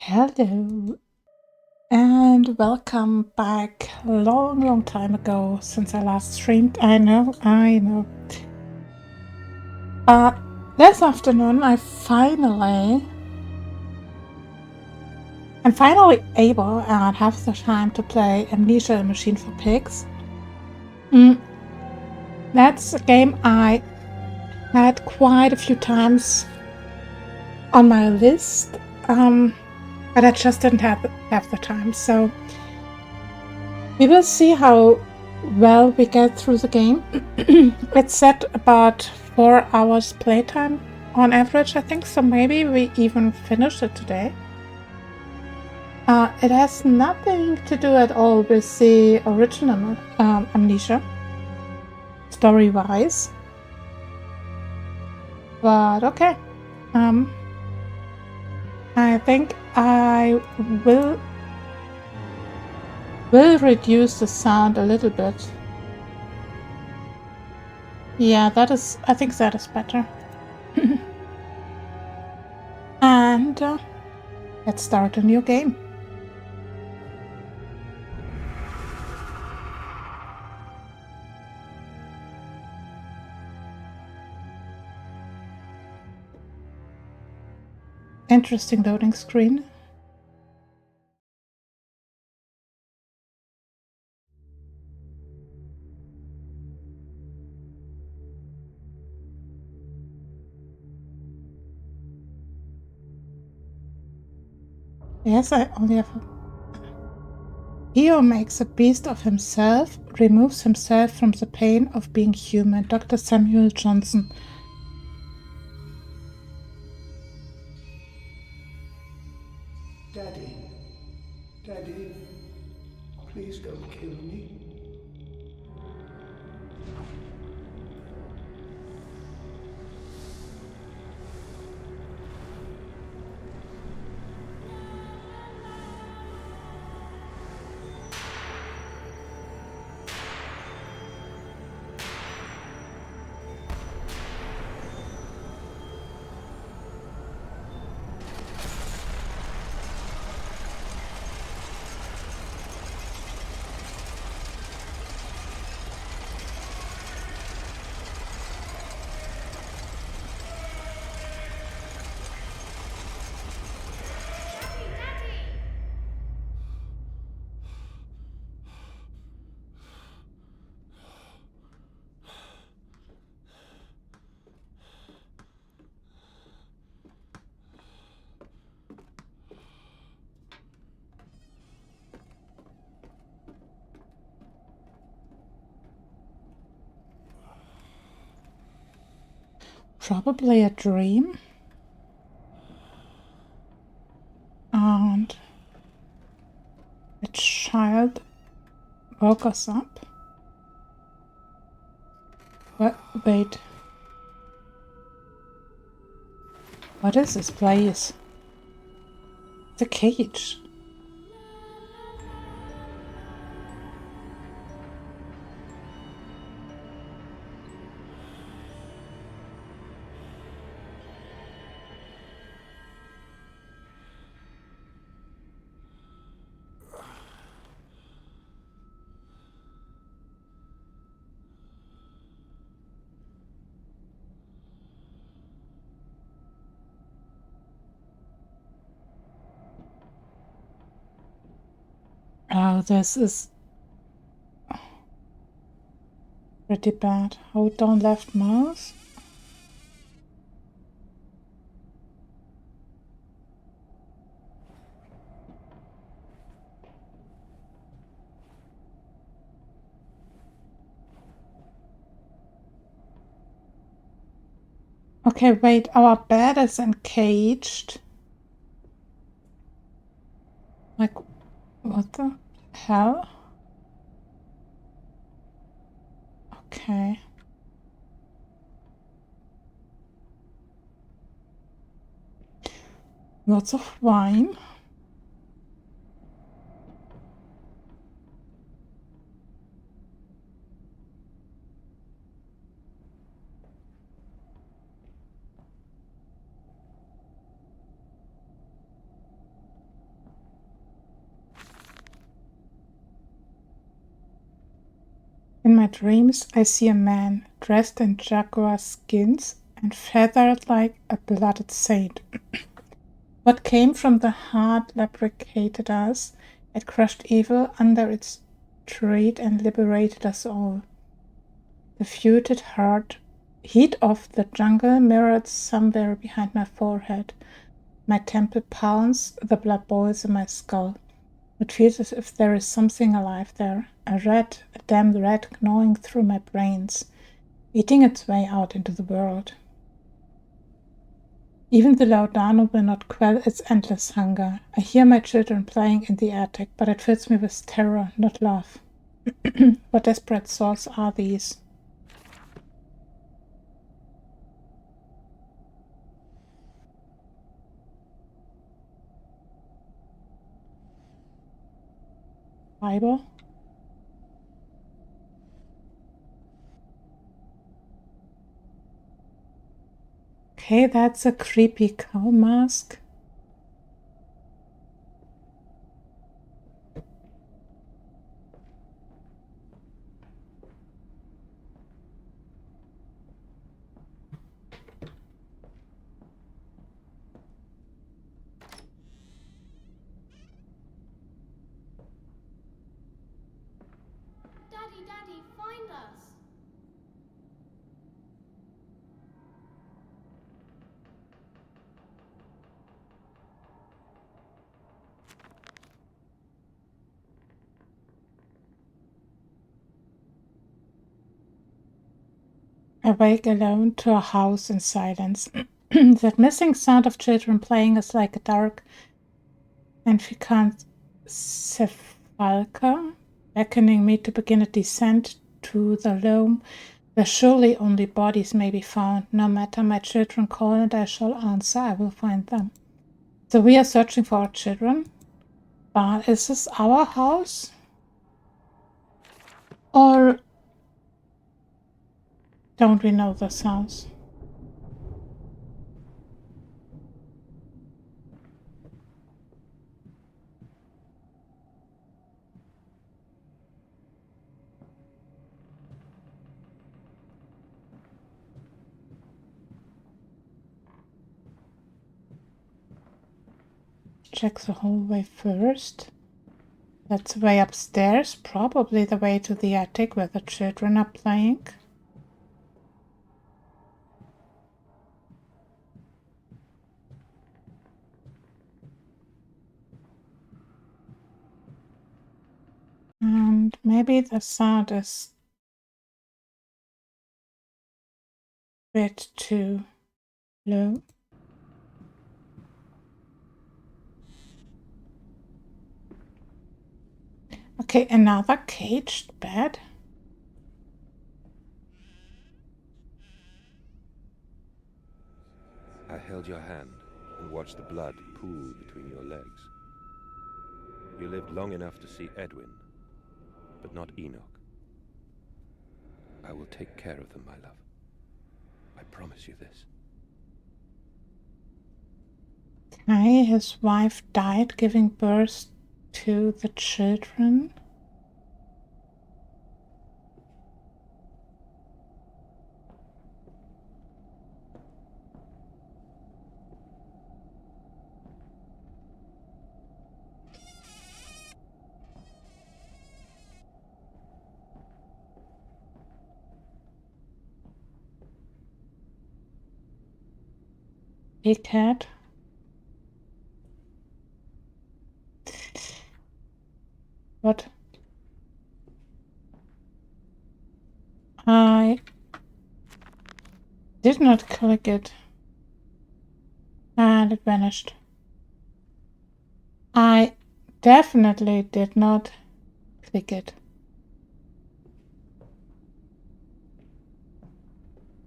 Hello and welcome back. A long time ago since I last streamed. I know. This afternoon I'm finally able and have the time to play Amnesia: A Machine for Pigs. That's a game I had quite a few times on my list, but I just didn't have the time. So we will see how well we get through the game. It's set about 4 hours playtime on average, I think, so maybe we even finish it today. It has nothing to do at all with the original Amnesia, story-wise. But okay. I think I will reduce the sound a little bit. Yeah, I think that is better. And let's start a new game. Interesting loading screen. Yes, I only have. Eo makes a beast of himself, removes himself from the pain of being human. Dr. Samuel Johnson. Daddy, please don't kill me. Probably a dream. And a child woke us up. Wait. What is this place? The cage. Oh, this is pretty bad. Hold down left mouse. Okay, wait, our bed is encaged. Like, what the hell? Okay. Lots of wine. In my dreams, I see a man dressed in jaguar skins and feathered like a blooded saint. What came from the heart lubricated us. It crushed evil under its tread and liberated us all. The feuted heat of the jungle mirrored somewhere behind my forehead. My temple pounds, the blood boils in my skull. It feels as if there is something alive there, a damned rat gnawing through my brains, eating its way out into the world. Even the Laudano will not quell its endless hunger. I hear my children playing in the attic, but it fills me with terror, not love. What desperate souls are these? Bible? Okay, that's a creepy cow mask. Daddy, find us! Awake alone to a house in silence. That missing sound of children playing is like a dark and ficant sepulchre, beckoning me to begin a descent to the loam where surely only bodies may be found. No matter my children call and I shall answer, I will find them. So we are searching for our children. But is this our house? Or don't we know this house? Check the hallway first. That's the way upstairs, probably the way to the attic where the children are playing. And maybe the sound is a bit too low. Okay, another caged bed. I held your hand and watched the blood pool between your legs. You lived long enough to see Edwin, but not Enoch. I will take care of them, my love. I promise you this. Okay, his wife died giving birth to the children. Big cat. What? I did not click it. And it vanished. I definitely did not click it.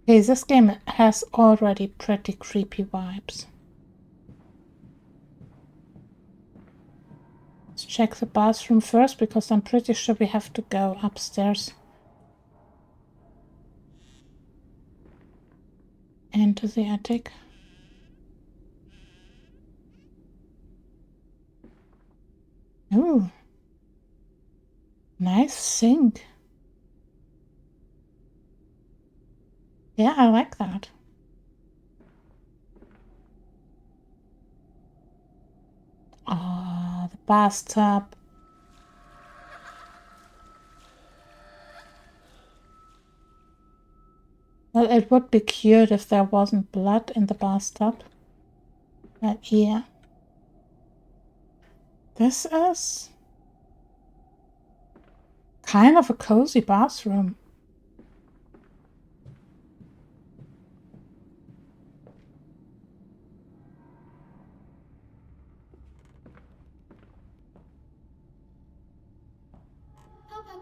Okay, this game has already pretty creepy vibes. Let's check the bathroom first because I'm pretty sure we have to go upstairs. Into the attic. Ooh. Nice sink. Yeah, I like that. Ah, the bathtub. Well, it would be cute if there wasn't blood in the bathtub. But yeah. This is kind of a cozy bathroom.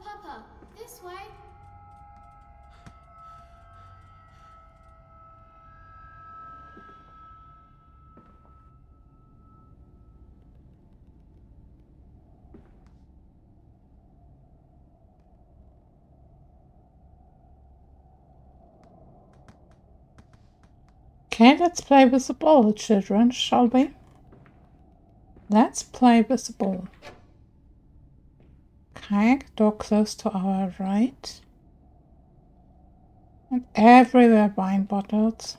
Papa, this way. Okay, let's play with the ball, children, shall we? Let's play with the ball. Okay, door close to our right. And everywhere wine bottles.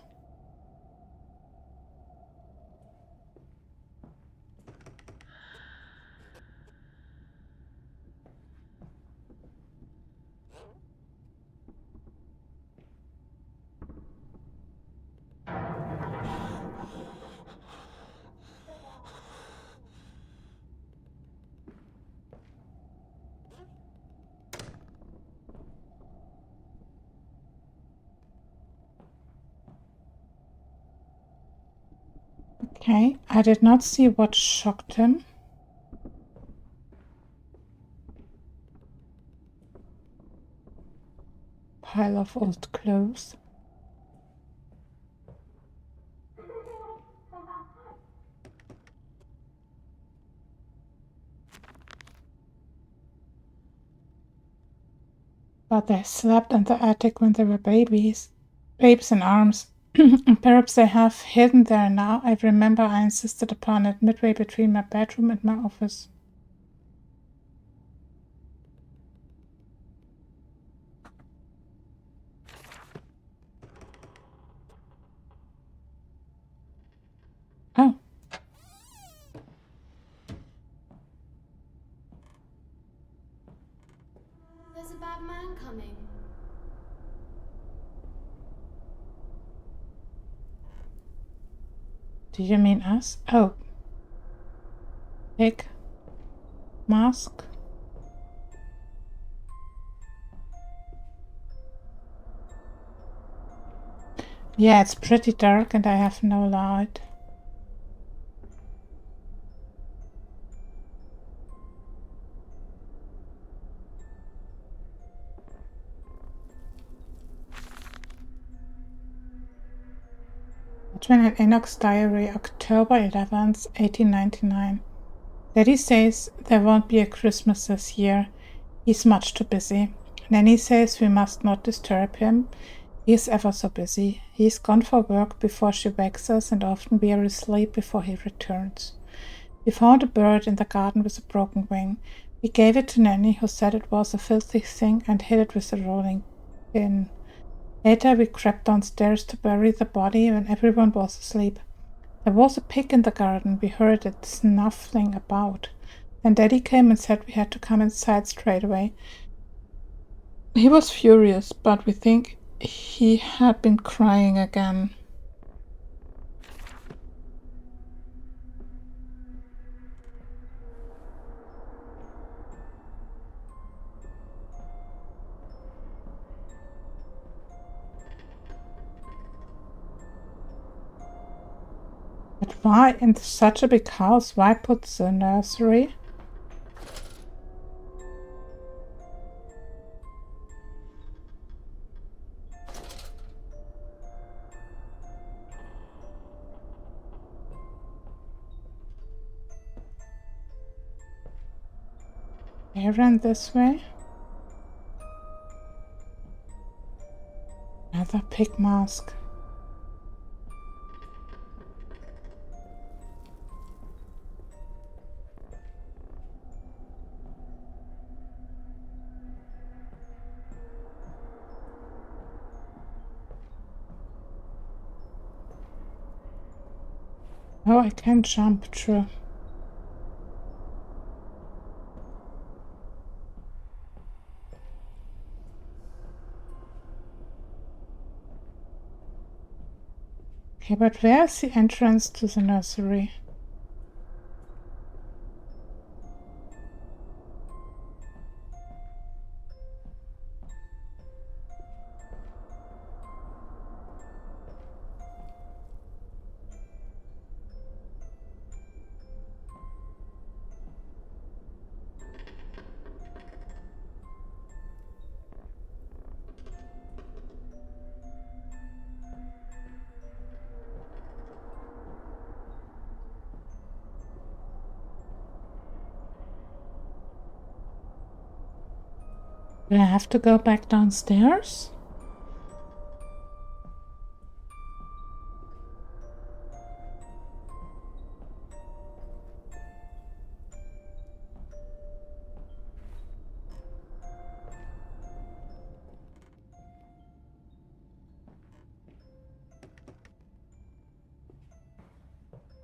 Okay, I did not see what shocked him. Pile of old clothes. But they slept in the attic when they were babies. Babes in arms. And perhaps they have hidden there now. I remember I insisted upon it midway between my bedroom and my office. Oh. There's a bad man coming. Do you mean us? Oh. Big mask. Yeah, it's pretty dark and I have no light. Edwin in Enoch's diary, October 11th, 1899. Daddy says there won't be a Christmas this year. He's much too busy. Nanny says we must not disturb him. He is ever so busy. He is gone for work before she wakes us, and often we are asleep before he returns. We found a bird in the garden with a broken wing. We gave it to Nanny, who said it was a filthy thing, and hid it with a rolling pin. Later we crept downstairs to bury the body when everyone was asleep. There was a pig in the garden. We heard it snuffling about. Then Daddy came and said we had to come inside straight away. He was furious, but we think he had been crying again. But why in such a big house? Why put the nursery? Aaron this way? Another pig mask. Oh, I can jump through. Okay, but where's the entrance to the nursery? Do I have to go back downstairs?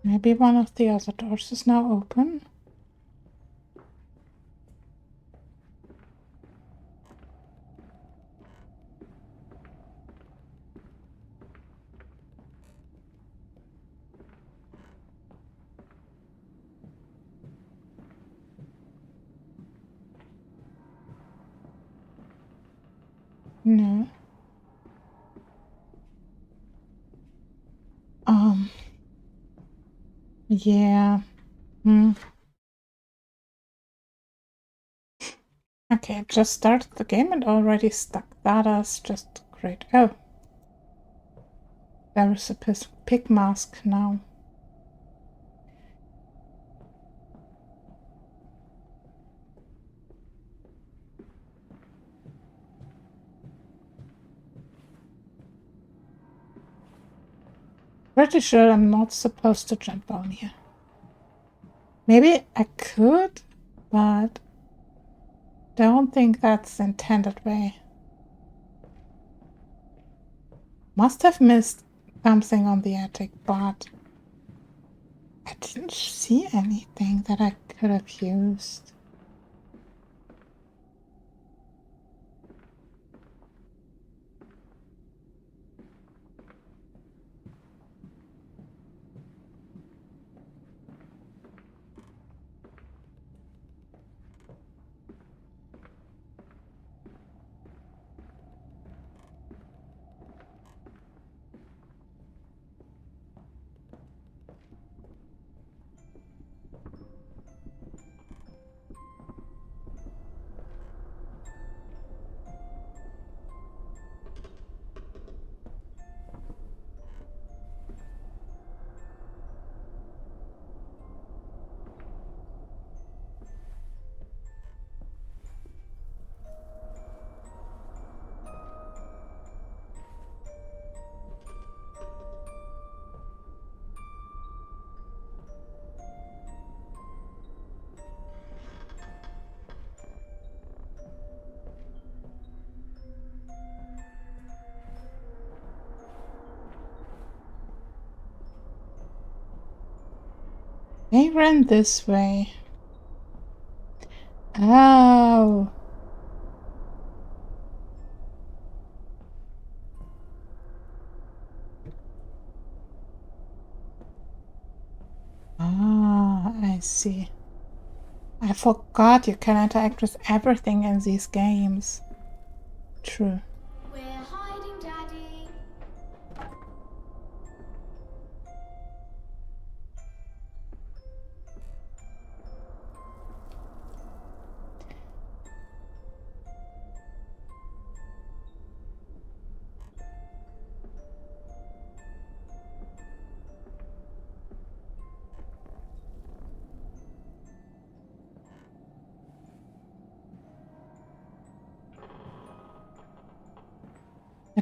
Maybe one of the other doors is now open. No. Yeah. Okay, just started the game and already stuck. That is just great. Oh. There is a pig mask now. Pretty sure I'm not supposed to jump down here. Maybe I could, but don't think that's the intended way. Must have missed something on the attic, but I didn't see anything that I could have used. They ran this way. Oh. Ah, I see. I forgot you can interact with everything in these games. True. We're hiding, Daddy.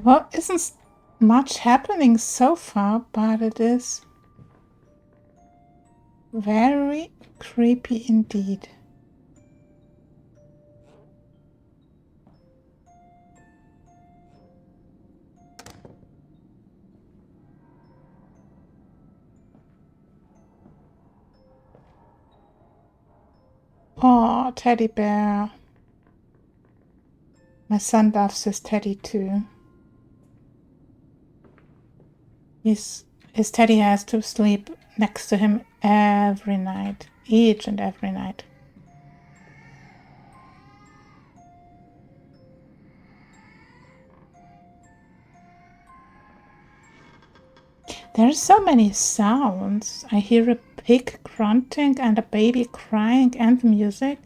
Well, isn't much happening so far, but it is very creepy indeed. Oh, teddy bear. My son loves his teddy too. His teddy has to sleep next to him every night, each and every night. There's so many sounds. I hear a pig grunting and a baby crying and music.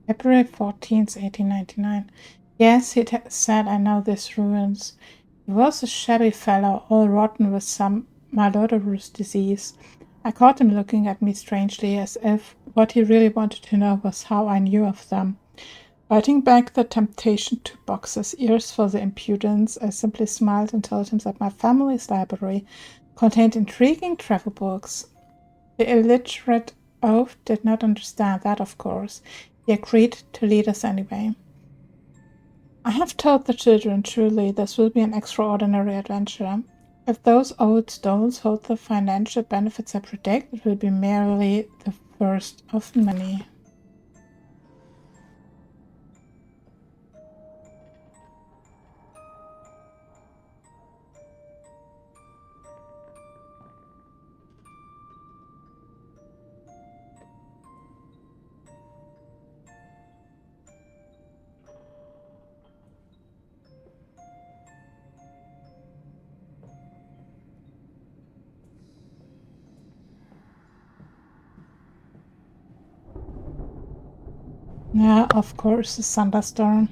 February 14th, 1899. Yes, he said, I know these ruins. He was a shabby fellow, all rotten with some malodorous disease. I caught him looking at me strangely, as if what he really wanted to know was how I knew of them. Fighting back the temptation to box his ears for the impudence, I simply smiled and told him that my family's library contained intriguing travel books. The illiterate oaf did not understand that, of course. He agreed to lead us anyway. I have told the children, truly, this will be an extraordinary adventure. If those old stones hold the financial benefits I predict, it will be merely the first of many. Yeah, of course, a thunderstorm.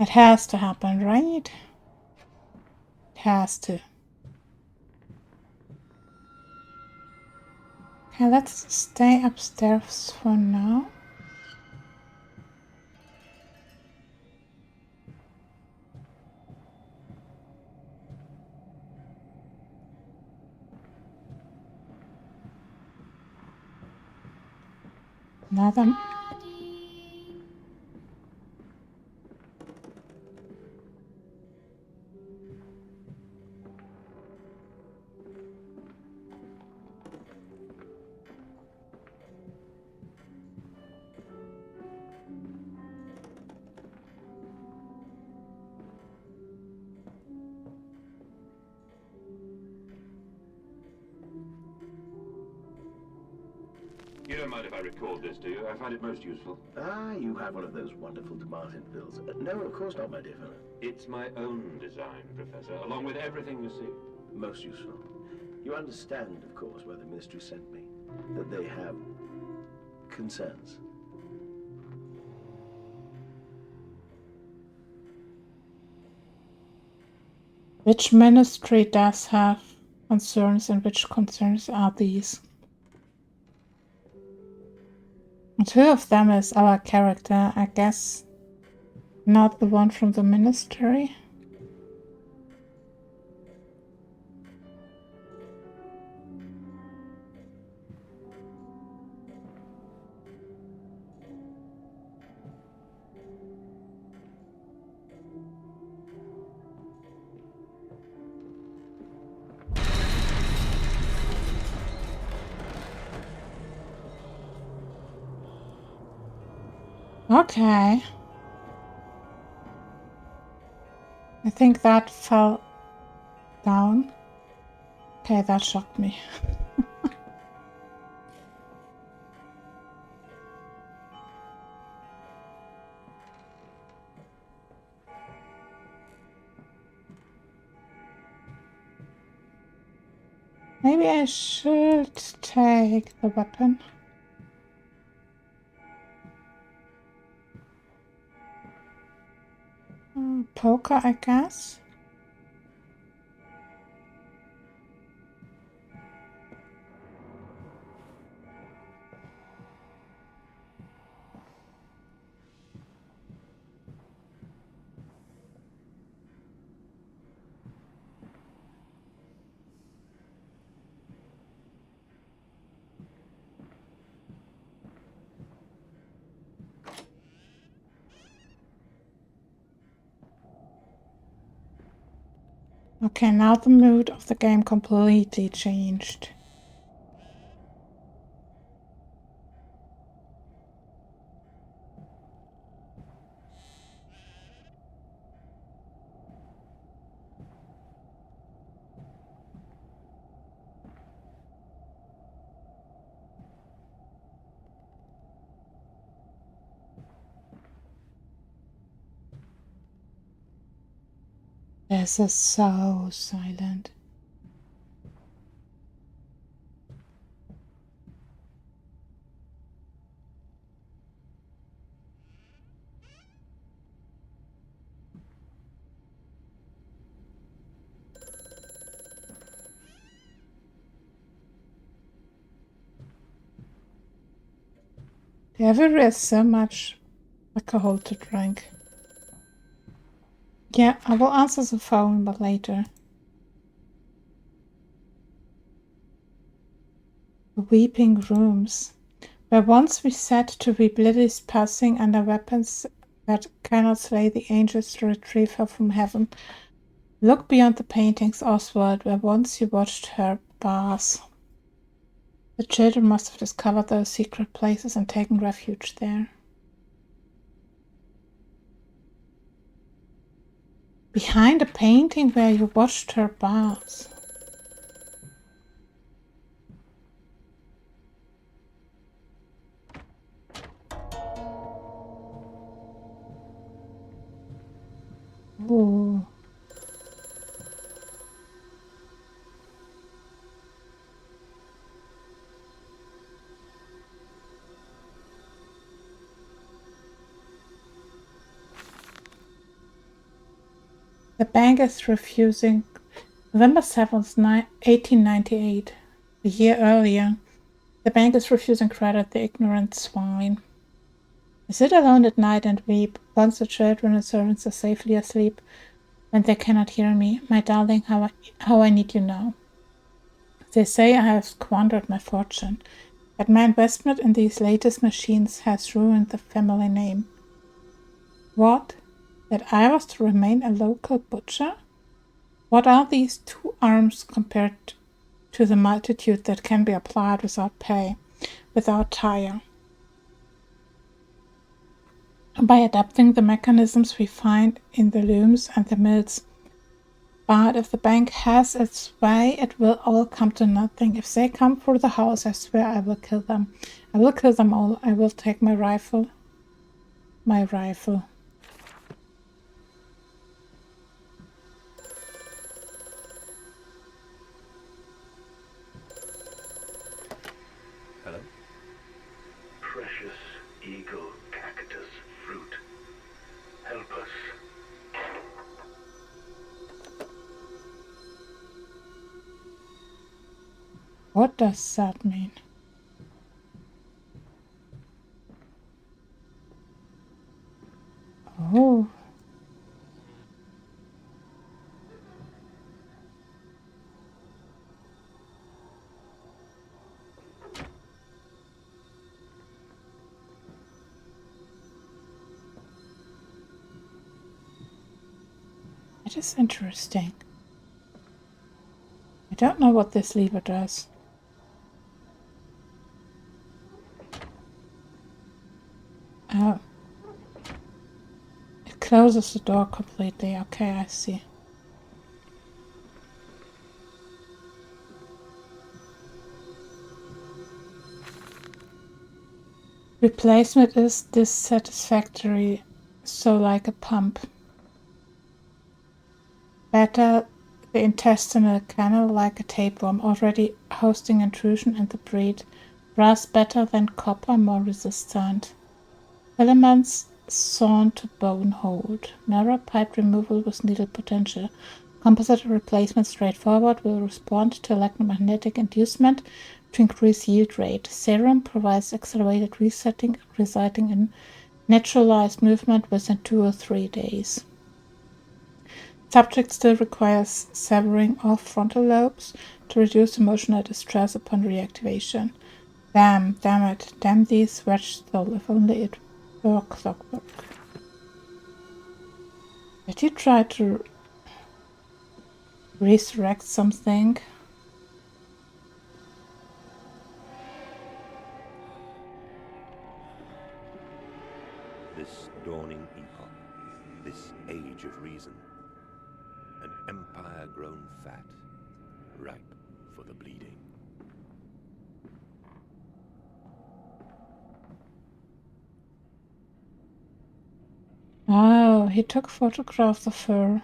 It has to happen, right? It has to. Okay, let's stay upstairs for now. Another. Daddy. You don't mind if I record this, do you? I find it most useful. Ah, you have one of those wonderful Martin pills. No, of course not, my dear fellow. It's my own design, Professor, along with everything you see. Most useful. You understand, of course, why the ministry sent me. That they have concerns. Which ministry does have concerns, and which concerns are these? Two of them is our character, I guess. Not the one from the ministry. Okay. I think that fell down. Okay, that shocked me. Maybe I should take the weapon. Poker, I guess. Okay, now the mood of the game completely changed. This is so silent. There is so much alcohol to drink. Yeah, I will answer the phone, but later. Weeping rooms. Where once we sat to weep lilies passing under weapons that cannot slay the angels to retrieve her from heaven. Look beyond the paintings, Oswald, where once you watched her bath. The children must have discovered those secret places and taken refuge there. Behind a painting where you watched her bath. Ooh. The bank is refusing. November 7th, 1898. A year earlier. The bank is refusing credit, the ignorant swine. I sit alone at night and weep. Once the children and servants are safely asleep, when they cannot hear me. My darling, how I need you now. They say I have squandered my fortune, but my investment in these latest machines has ruined the family name. What? That I was to remain a local butcher? What are these 2 arms compared to the multitude that can be applied without pay, without tire? By adapting the mechanisms we find in the looms and the mills. But if the bank has its way, it will all come to nothing. If they come for the house, I swear I will kill them. I will kill them all. I will take my rifle. My rifle. Hello? Precious eagle cactus fruit. Help us. What does that mean? Oh. It is interesting. I don't know what this lever does. Oh. It closes the door completely. Okay, I see. Replacement is dissatisfactory, so like a pump. Better the intestinal canal like a tapeworm, already hosting intrusion in the breed. Brass better than copper, more resistant. Filaments sawn to bone hold. Mirror pipe removal with needle potential. Composite replacement straightforward will respond to electromagnetic inducement to increase yield rate. Serum provides accelerated resetting, resulting in naturalized movement within 2 or 3 days. Subject still requires severing off frontal lobes to reduce emotional distress upon reactivation. Damn it, damn these wedge though, if only it were clockwork. Did he try to resurrect something? This dawning epoch, this age of reason, an empire grown fat, ripe for the bleeding. Oh, he took photographs of her.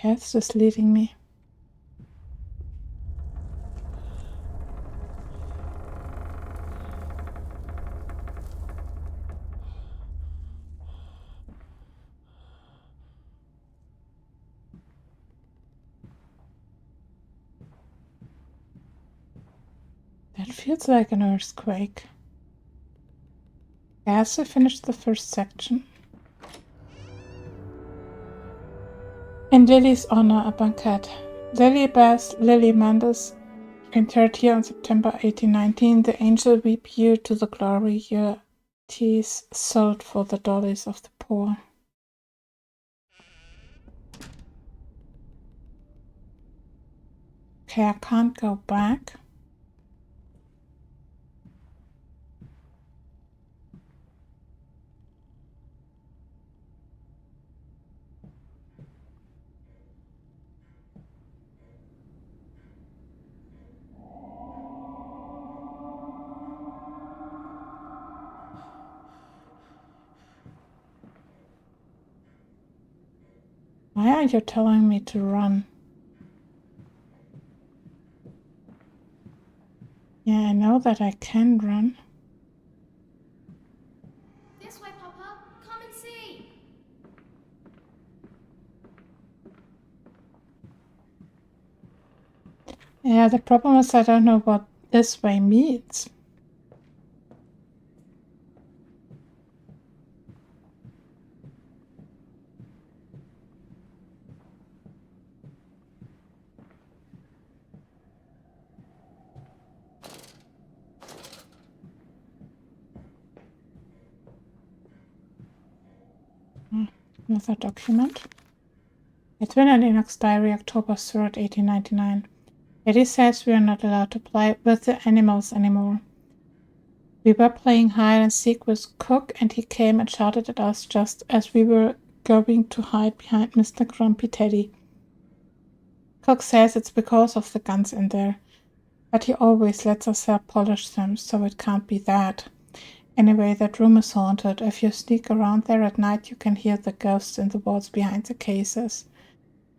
Where's this leading me? That feels like an earthquake. As I finished the first section. In Lily's honor, a banquet. Lily Beth, Lily Mendes, interred here on September 1819. The angel weep you to the glory, your teeth sold for the dollars of the poor. Okay, I can't go back. Why are you telling me to run? Yeah, I know that I can run. This way, Papa. Come and see. Yeah, the problem is I don't know what this way means. Another document. It's been in Enoch's diary, October 3rd, 1899. Eddie says we are not allowed to play with the animals anymore. We were playing hide and seek with Cook, and he came and shouted at us just as we were going to hide behind Mr. Grumpy Teddy. Cook says it's because of the guns in there, but he always lets us polish them, so it can't be that. Anyway, that room is haunted. If you sneak around there at night, you can hear the ghosts in the walls behind the cases.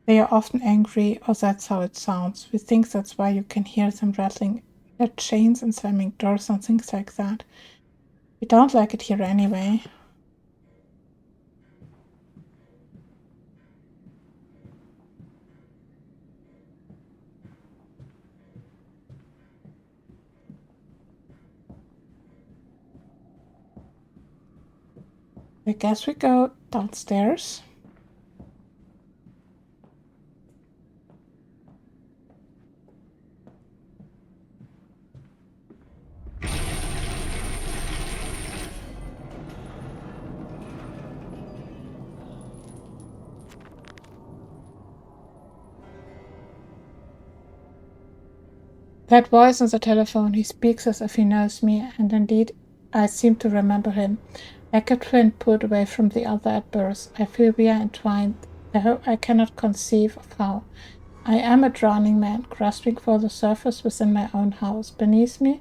They are often angry, or that's how it sounds. We think that's why you can hear them rattling their chains and slamming doors and things like that. We don't like it here anyway. I guess we go downstairs. That voice on the telephone, he speaks as if he knows me, and indeed I seem to remember him. Like a twin pulled away from the other at birth, I feel we are entwined, though I cannot conceive of how. I am a drowning man, grasping for the surface within my own house. Beneath me,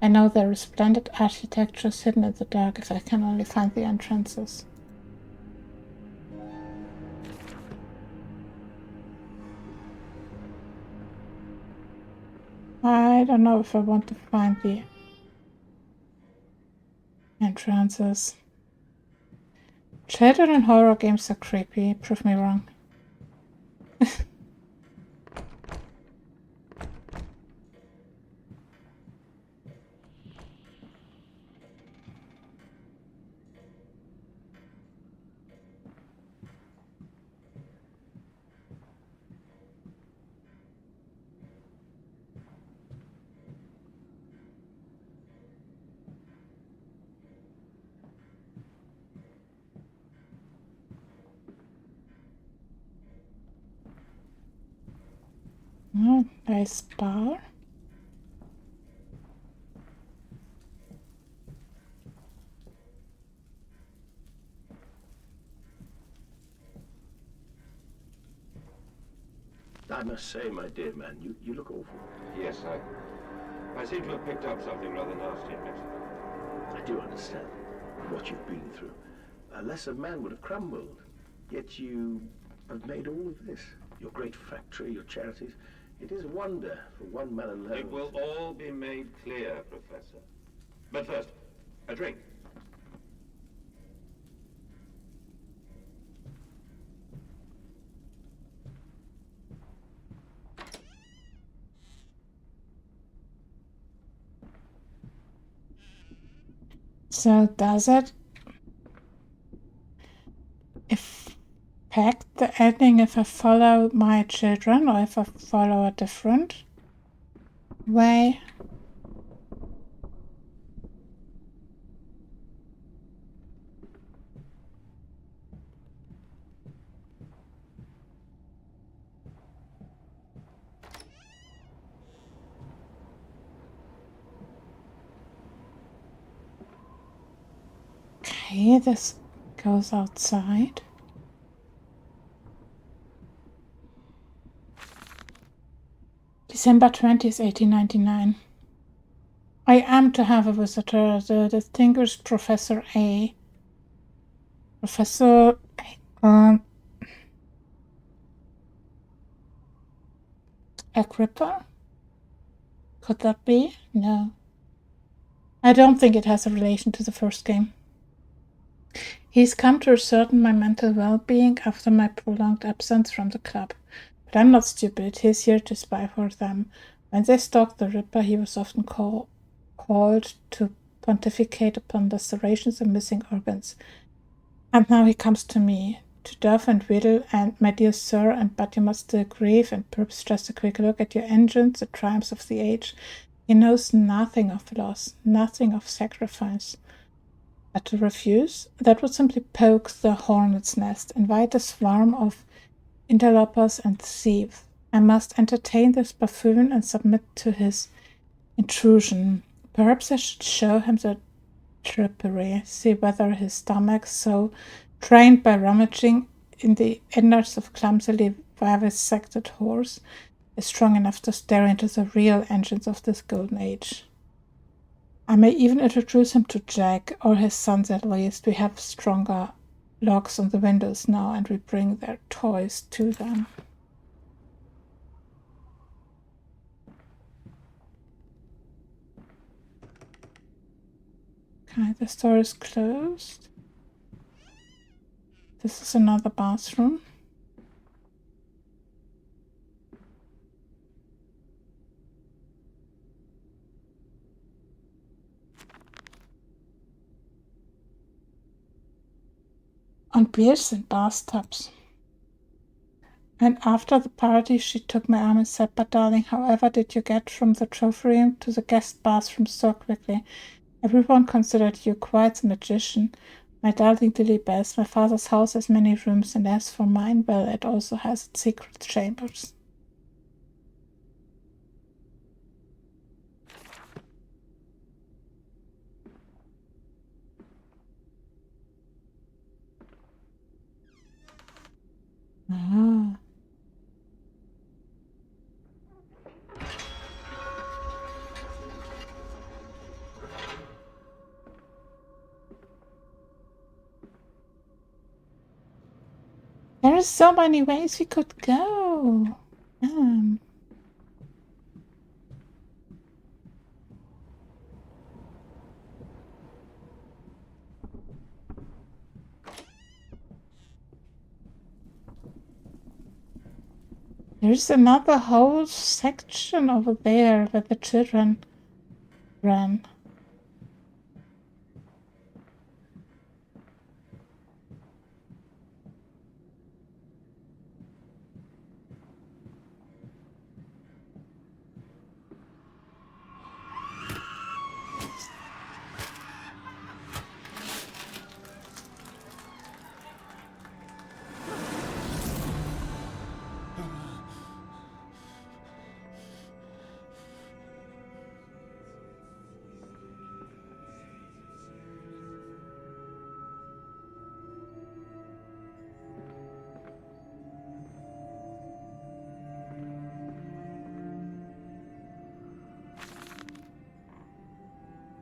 I know there is splendid architecture hidden in the dark if I can only find the entrances. I don't know if I want to find the entrances. Children in horror games are creepy, prove me wrong. Oh, nice bar. I must say, my dear man, you look awful. Yes, I seem to have picked up something rather nasty in Mexico. I do understand what you've been through. A lesser man would have crumbled. Yet you have made all of this. Your great factory, your charities. It is a wonder for one man alone. It will all be made clear, Professor. But first, a drink. So does it affect the ending if I follow my children or if I follow a different way? Okay, this goes outside. December 20th, 1899. I am to have a visitor, the distinguished Professor A. Professor Agrippa? Could that be? No. I don't think it has a relation to the first game. He's come to ascertain my mental well-being after my prolonged absence from the club. But I'm not stupid. He's here to spy for them. When they stalked the Ripper, he was often called to pontificate upon the serrations and missing organs. And now he comes to me, to Duff and Whittle, and my dear sir, and but you must still grieve, and perhaps just a quick look at your engines, the triumphs of the age. He knows nothing of loss, nothing of sacrifice. But to refuse, that would simply poke the hornet's nest, invite a swarm of interlopers and thieves. I must entertain this buffoon and submit to his intrusion. Perhaps I should show him the trippery, see whether his stomach, so trained by rummaging in the innards of clumsily vivisected horse, is strong enough to stare into the real engines of this golden age. I may even introduce him to Jack, or his sons at least. We have stronger locks on the windows now, and we bring their toys to them. Okay, this door is closed. This is another bathroom. On beers and bathtubs. And after the party, she took my arm and said, "But darling, however did you get from the trophy room to the guest bathroom so quickly? Everyone considered you quite a magician. My darling Lily Bess, my father's house has many rooms, and as for mine, well, it also has its secret chambers." There are so many ways we could go. There's another whole section over there where the children ran.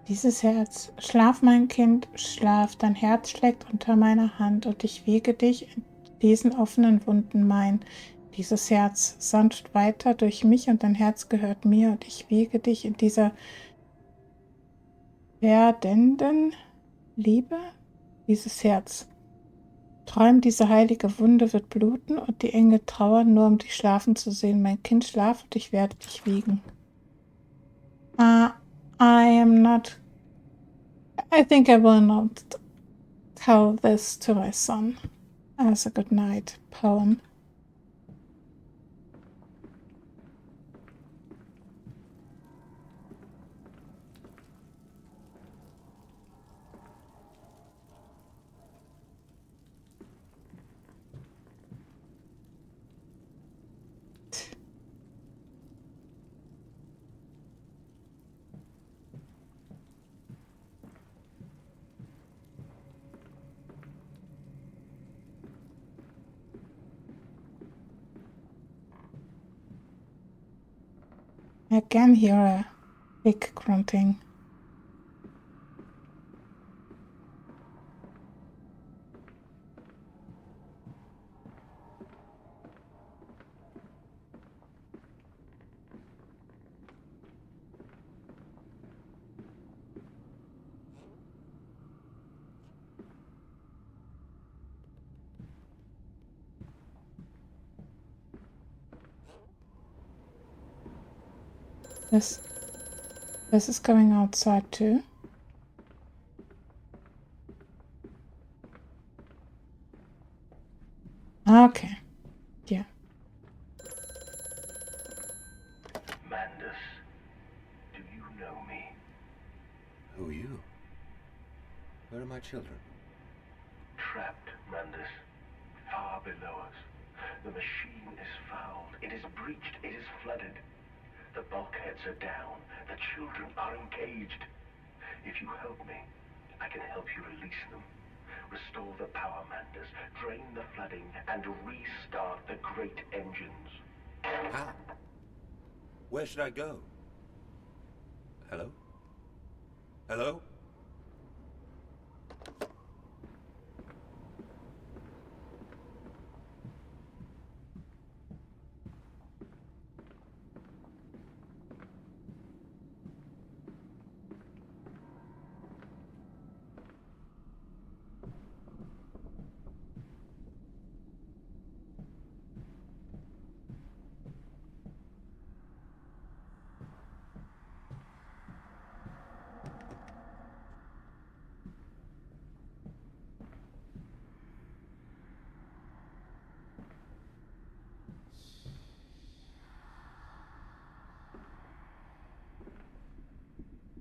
Dieses Herz, schlaf mein Kind, schlaf, dein Herz schlägt unter meiner Hand und ich wiege dich in diesen offenen Wunden mein. Dieses Herz sanft weiter durch mich und dein Herz gehört mir und ich wiege dich in dieser werdenden Liebe. Dieses Herz. Träum, diese heilige Wunde wird bluten und die Engel trauern, nur um dich schlafen zu sehen. Mein Kind, schlaf und ich werde dich wiegen. I think I will not tell this to my son as a goodnight poem. I can hear a pig grunting. This is going outside too. Okay. Yeah. Mandus, do you know me? Who are you? Where are my children? Trapped, Mandus. Far below us. The machine is fouled. It is breached. It is flooded. The bulkheads are down. The children are encaged. If you help me, I can help you release them. Restore the power, Mandus. Drain the flooding and restart the great engines. How? Where should I go? Hello? Hello?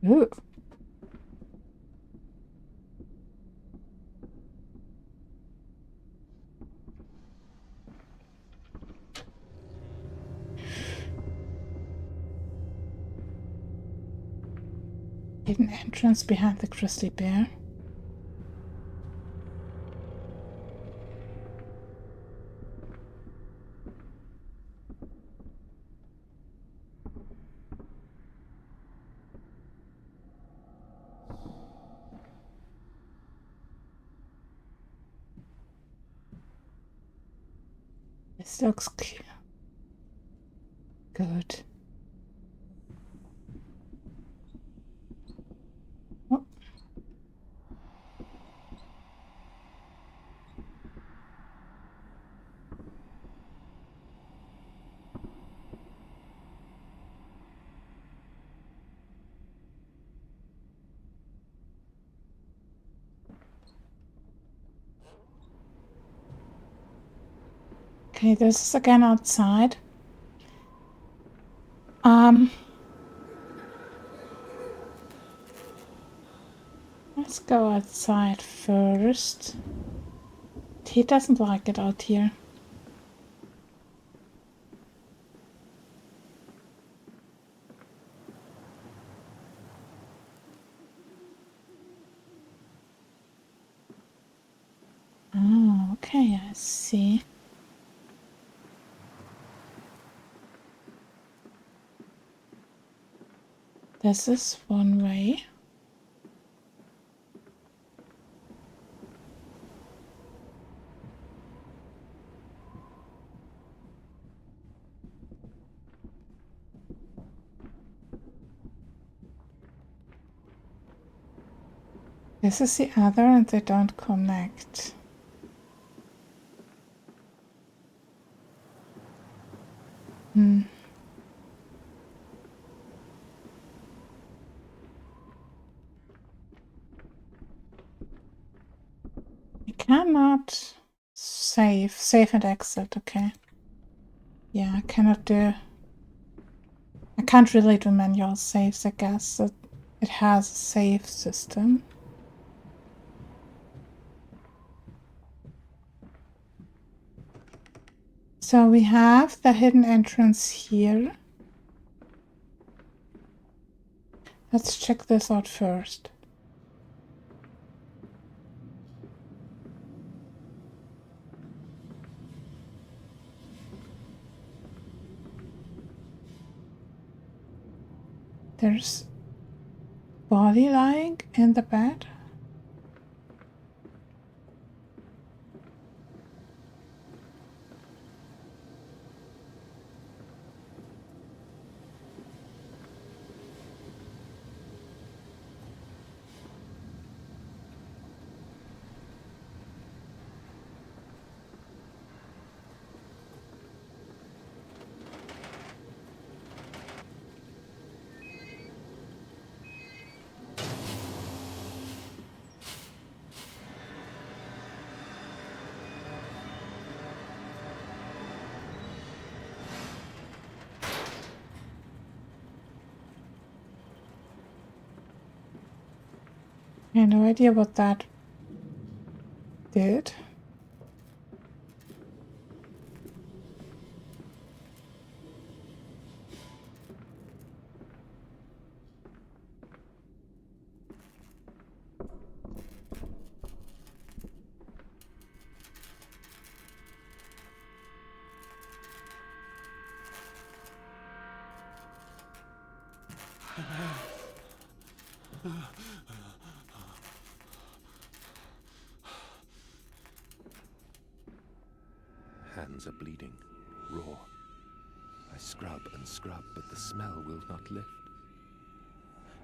Ooh. Hidden entrance behind the grizzly bear. This looks good. Oh. Okay, this is again outside. Let's go outside first. He doesn't like it out here. Oh, okay, I see. This is one way. This is the other, and they don't connect. I cannot save and exit. Okay. Yeah, I cannot do. I can't really do manual saves. I guess it has a save system. So we have the hidden entrance here. Let's check this out first. There's body lying in the bed. I have no idea what that did. Hands are bleeding, raw. I scrub and scrub, but the smell will not lift.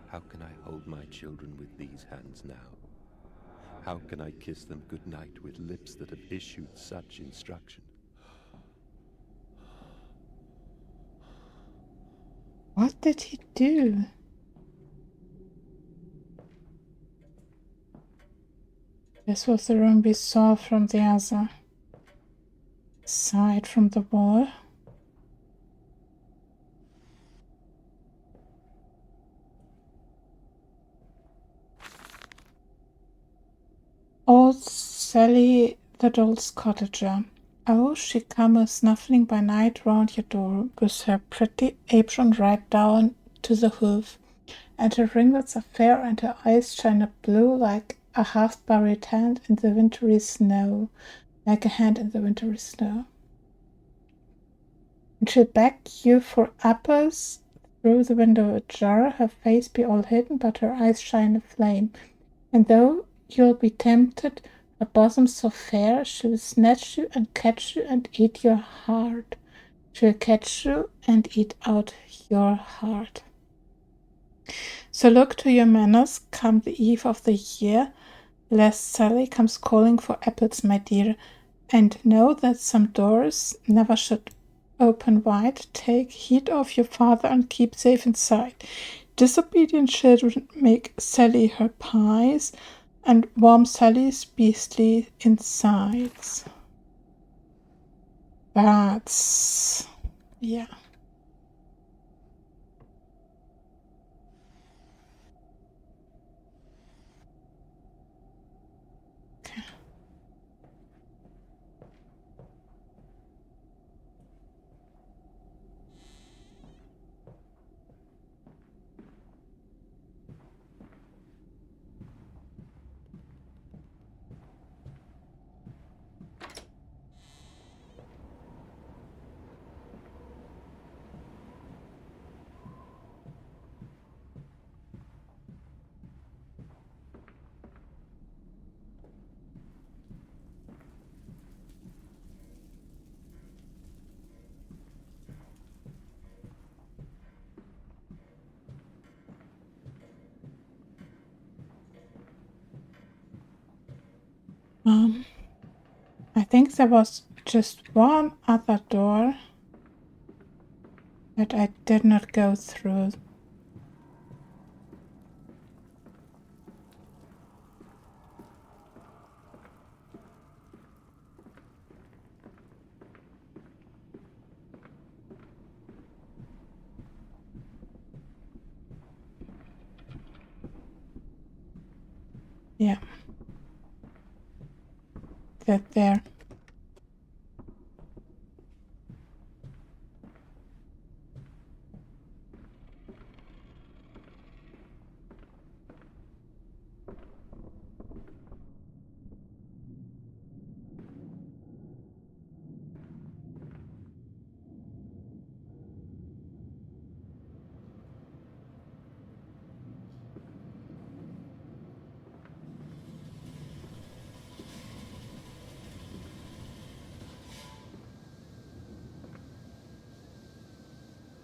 How can I hold my children with these hands now? How can I kiss them goodnight with lips that have issued such instruction? What did he do? This was the room we saw from the other side from the wall. Old Sally the doll's cottager. Oh, she cometh snuffling by night round your door, with her pretty apron right down to the hoof, and her ringlets are fair, and her eyes shine a blue like a half-buried hand in the wintry snow, like a hand in the wintry snow. And she'll beg you for apples through the window ajar, her face be all hidden, but her eyes shine a flame, and though you'll be tempted, A bosom so fair, she will snatch you and catch you and eat your heart. She will catch you and eat out your heart. So look to your manners, come the eve of the year, lest Sally comes calling for apples, my dear, and know that some doors never should open wide. Take heed of your father and keep safe inside. Disobedient children make Sally her pies, and warm Sally's beastly insides. That's... yeah. Okay. I think there was just one other door that I did not go through. Yeah. That there.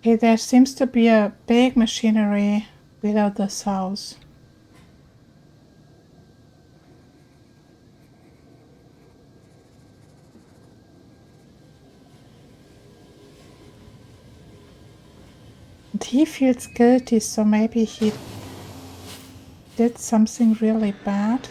Okay, there seems to be a big machinery below this house. And he feels guilty, so maybe he did something really bad.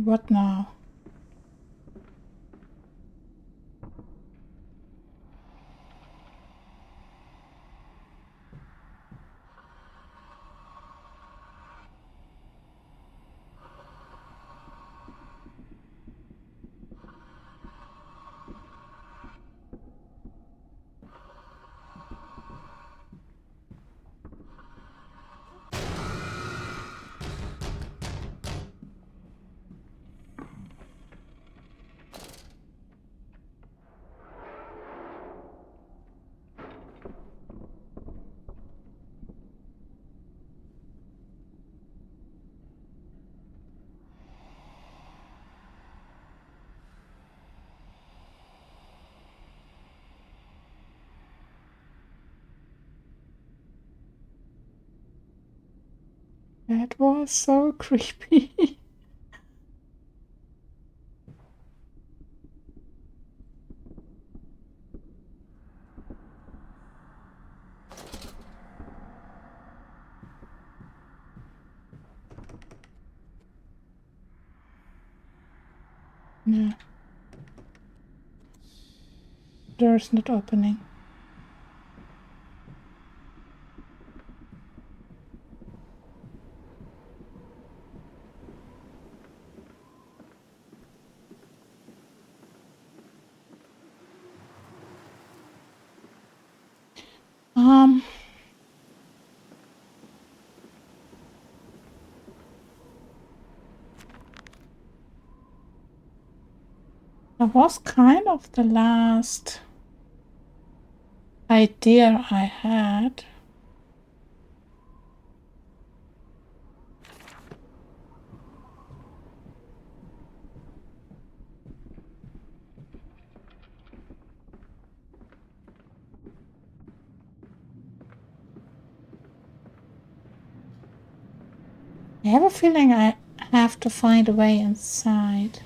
What now? That was so creepy. No. Door's not opening. That was kind of the last idea I had. I have a feeling I have to find a way inside.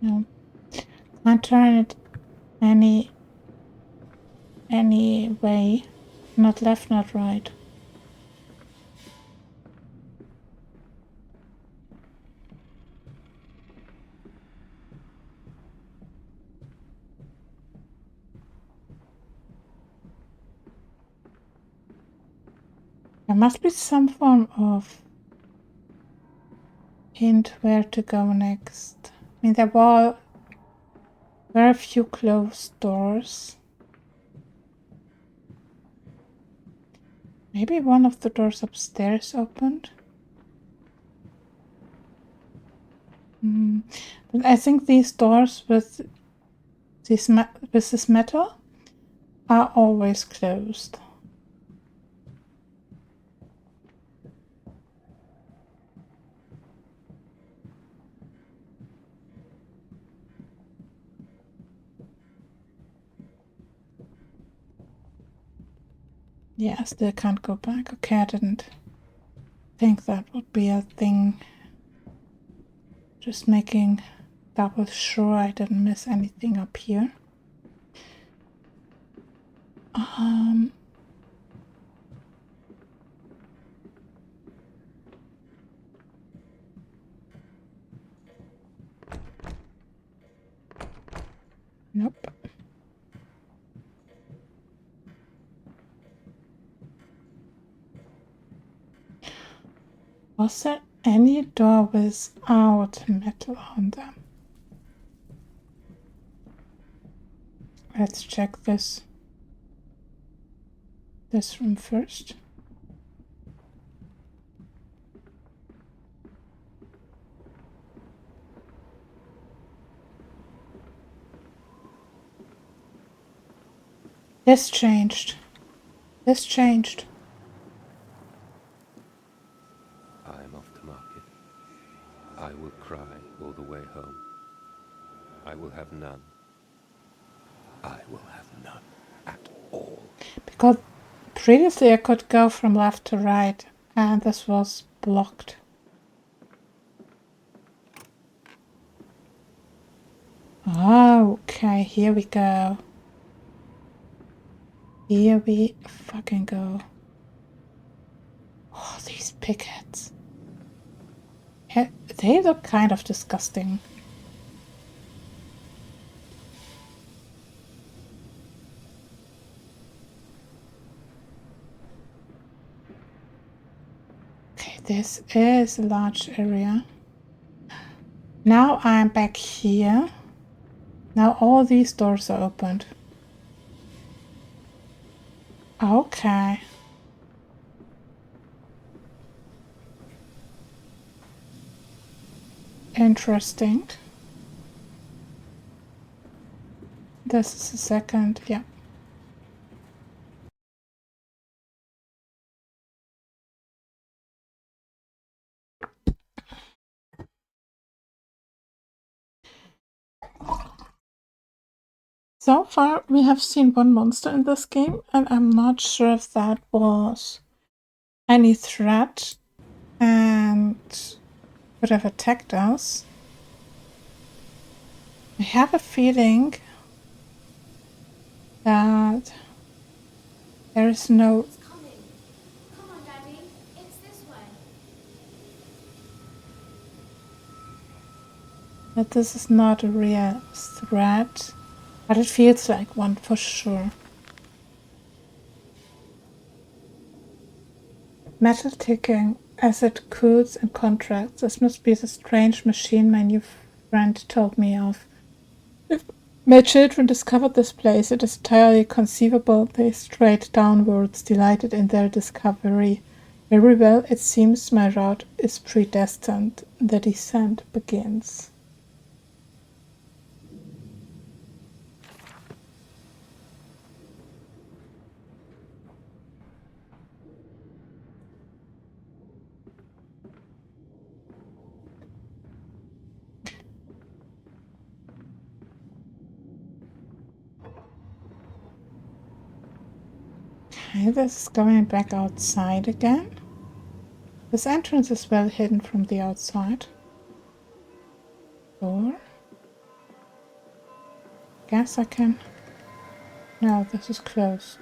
No, can't turn it any way. Not left, not right. There must be some form of hint where to go next. I mean, there were very few closed doors. Maybe one of the doors upstairs opened. But I think these doors with this metal are always closed. Yeah, I still can't go back. Okay, I didn't think that would be a thing. Just making double sure I didn't miss anything up here. Nope. Was there any door without metal on them? Let's check this room first. This changed. This changed. I am off to market. I will cry all the way home. I will have none. I will have none at all. Because previously I could go from left to right, and this was blocked. Oh, okay, here we go. Here we fucking go. Oh, these pigheads. Yeah, they look kind of disgusting. Okay, this is a large area. Now I'm back here. Now all these doors are opened. Okay. Interesting. This is the second, yeah. So far, we have seen one monster in this game, and I'm not sure if that was any threat and would have attacked us. I have a feeling that there is no... It's coming. Come on, Daddy. It's this way. that this is not a real threat, but it feels like one for sure. Metal ticking as it cools and contracts. This must be the strange machine my new friend told me of. My children discovered this place. It is entirely conceivable they strayed downwards, delighted in their discovery. Very well, it seems my route is predestined. The descent begins. Okay, this is going back outside again. This entrance is well hidden from the outside. Door. Guess I can... No, this is closed.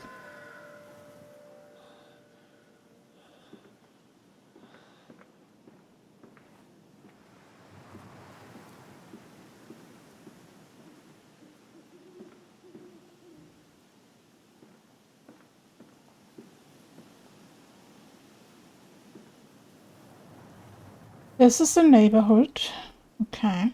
This is the neighborhood. Okay.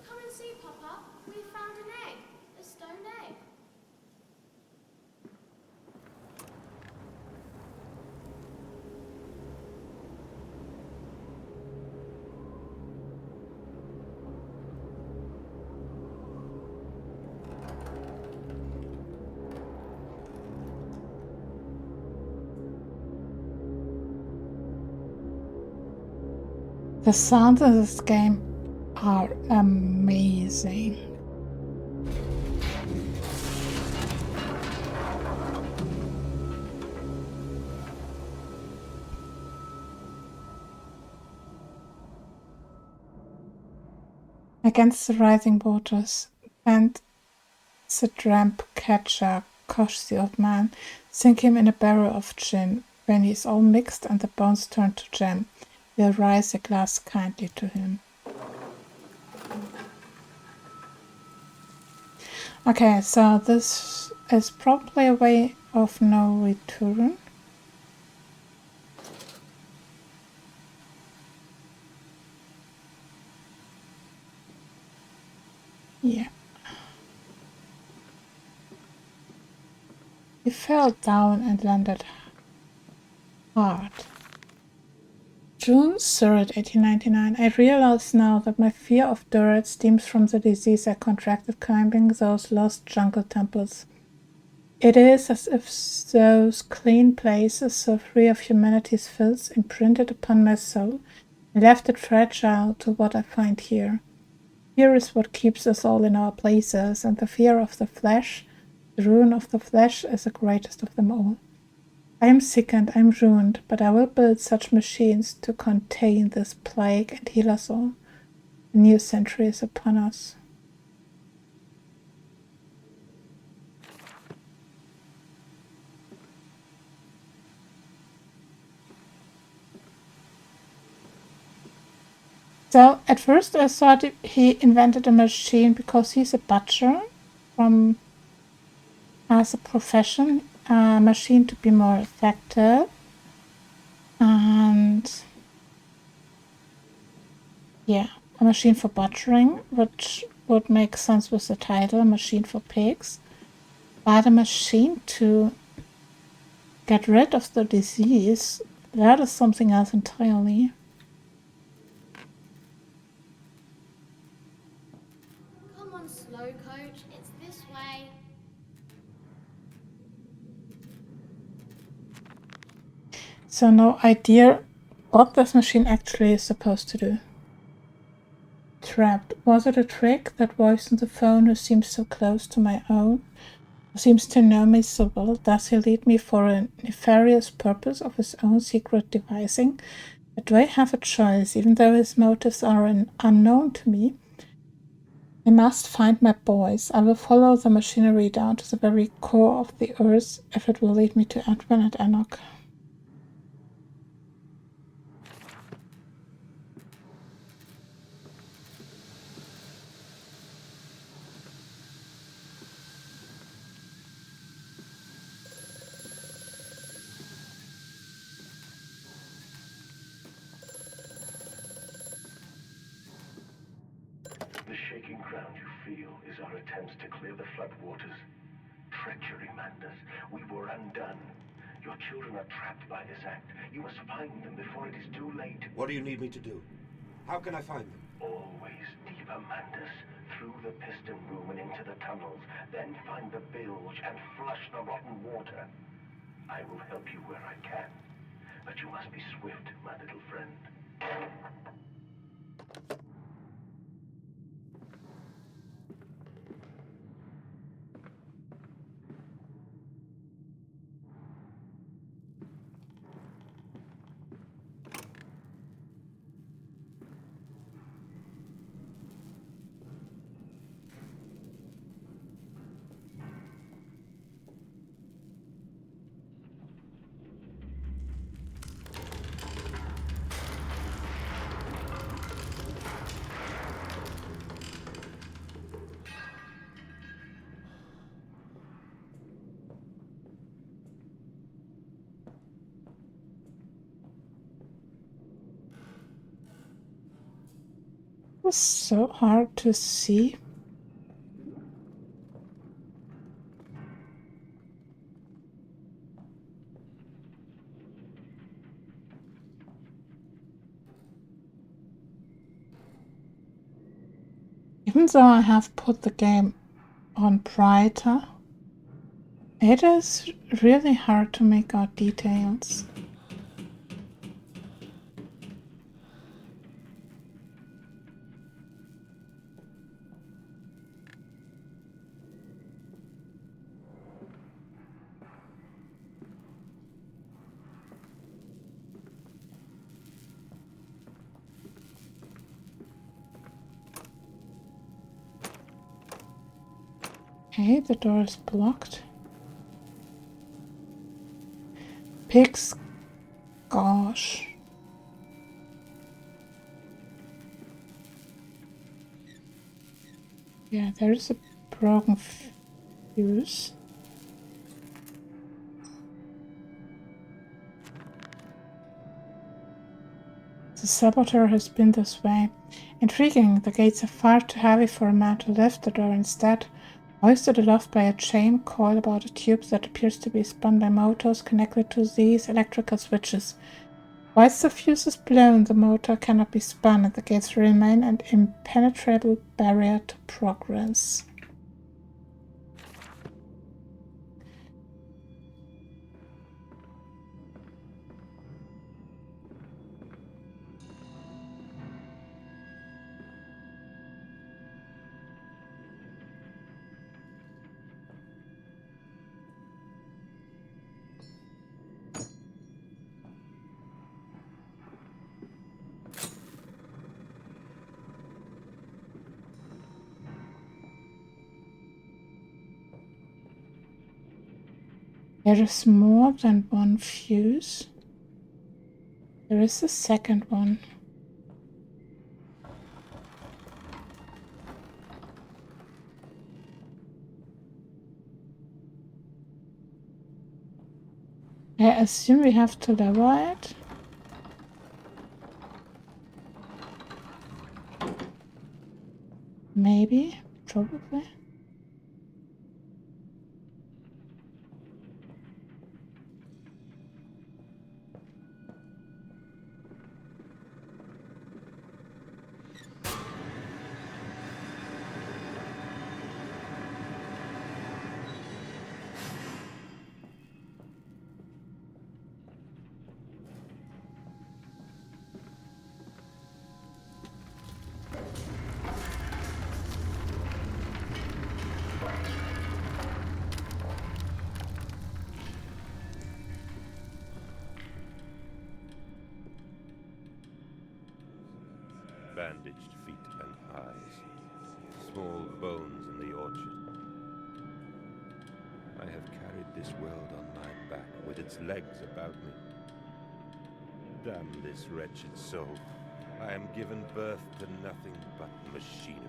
Come and see, Papa. We found an egg. A stone egg. The sounds in this game are amazing. Against the rising waters, and the tramp catcher, cosh the old man, sink him in a barrel of gin. When he is all mixed and the bones turn to jam, we'll raise a glass kindly to him. Okay, so this is probably a way of no return. Yeah. He fell down and landed hard. June 3rd, 1899. I realize now that my fear of dirt stems from the disease I contracted climbing those lost jungle temples. It is as if those clean places, so free of humanity's filth, imprinted upon my soul and left it fragile to what I find here. Fear is what keeps us all in our places, and the fear of the flesh, the ruin of the flesh, is the greatest of them all. I am sickened, I am ruined, but I will build such machines to contain this plague and heal us all. A new century is upon us. So at first I thought he invented a machine because he's a butcher as a profession, a machine to be more effective. And yeah, a machine for butchering, which would make sense with the title, a machine for pigs. But a machine to get rid of the disease, that is something else entirely. Come on, slow coach. It's this way. So no idea what this machine actually is supposed to do. Trapped. Was it a trick, that voice on the phone who seems so close to my own? Who seems to know me so well? Does he lead me for a nefarious purpose of his own secret devising? But do I have a choice, even though his motives are unknown to me? I must find my boys. I will follow the machinery down to the very core of the earth if it will lead me to Edwin and Enoch. ground you feel is our attempts to clear the floodwaters. Treachery, Mandus. We were undone. Your children are trapped by this act. You must find them before it is too late. What do you need me to do? How can I find them? Always deeper, Mandus. Through the piston room and into the tunnels. Then find the bilge and flush the rotten water. I will help you where I can. But you must be swift, my little friend. It was so hard to see. Even though I have put the game on brighter, it is really hard to make out details. Okay, the door is blocked. Pigs. Gosh. Yeah, there's a broken fuse. The saboteur has been this way. Intriguing, the gates are far too heavy for a man to lift the door. Instead, hoisted aloft by a chain coiled about a tube that appears to be spun by motors connected to these electrical switches. Whilst the fuse is blown, the motor cannot be spun and the gates remain an impenetrable barrier to progress. There is more than one fuse. There is a second one. I assume we have to lower it. Maybe, probably. Bandaged feet and eyes, small bones in the orchard. I have carried this world on my back with its legs about me. Damn this wretched soul. I am given birth to nothing but machinery.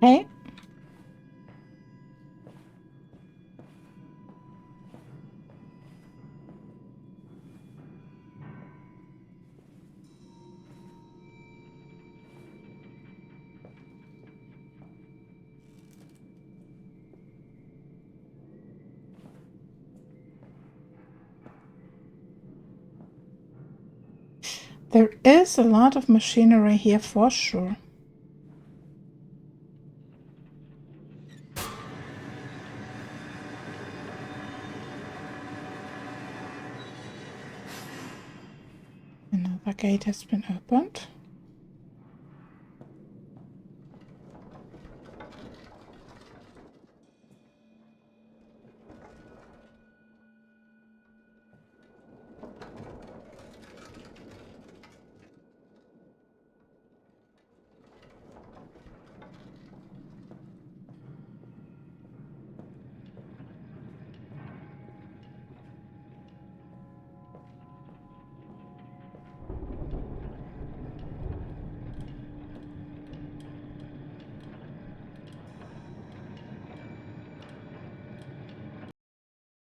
Okay. There is a lot of machinery here for sure. Another gate has been opened.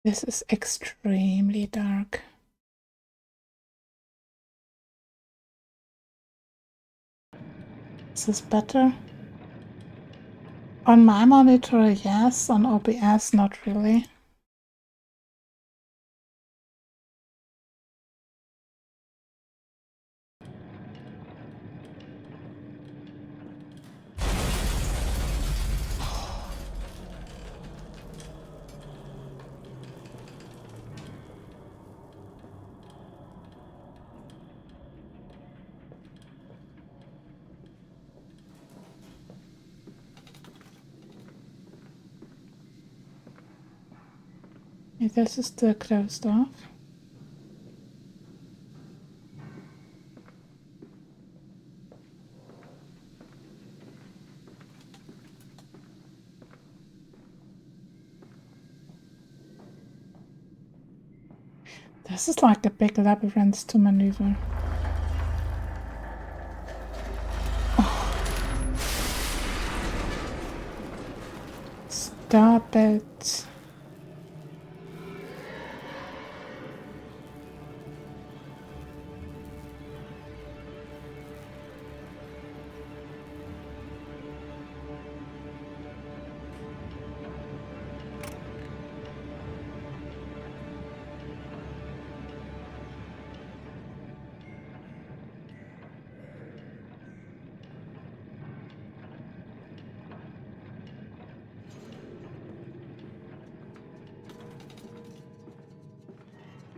This is extremely dark. Is this better? On my monitor, yes. On OBS, not really. This is still closed off. This is like a big labyrinth to maneuver. Stop it.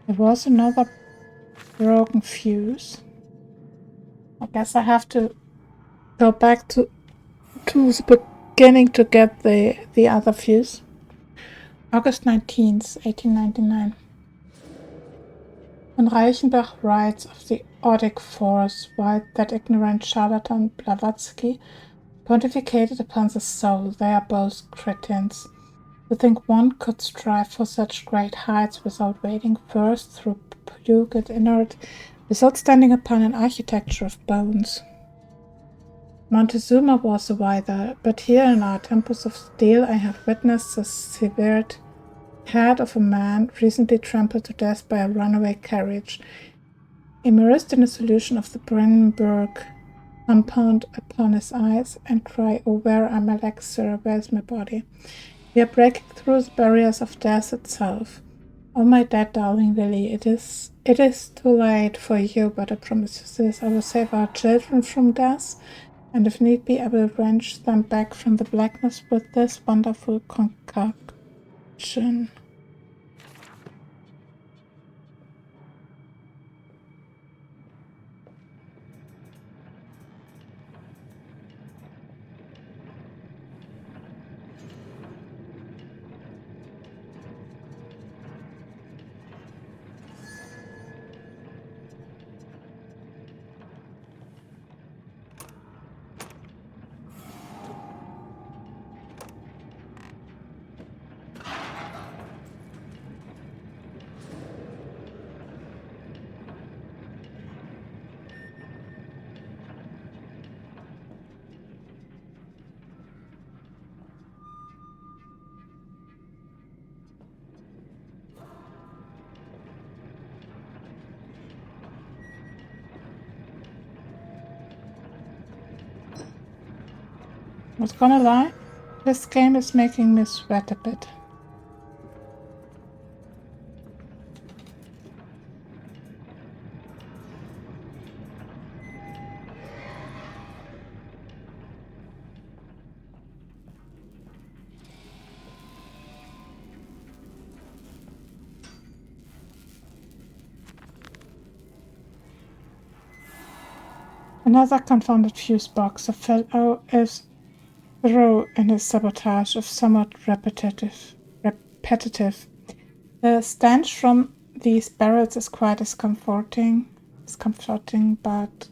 There was another broken fuse. I guess I have to go back to the beginning to get the other fuse. August 19th, 1899. When Reichenbach writes of the odic force, while that ignorant charlatan Blavatsky pontificated upon the soul, they are both cretins. To think one could strive for such great heights without wading first through putrid inert, without standing upon an architecture of bones. Montezuma was a wither, but here in our temples of steel I have witnessed the severed head of a man recently trampled to death by a runaway carriage, immersed in a solution of the Brandenburg compound upon his eyes, and cry, "Oh, where are my legs, sir? Where's my body?" We are breaking through the barriers of death itself. Oh, my dead darling Lily, it is too late for you, but I promise you this, I will save our children from death, and if need be, I will wrench them back from the blackness with this wonderful concoction. Not gonna lie, this game is making me sweat a bit. Another confounded fuse box. A fellow is thorough in his sabotage of somewhat repetitive. The stench from these barrels is quite discomforting, but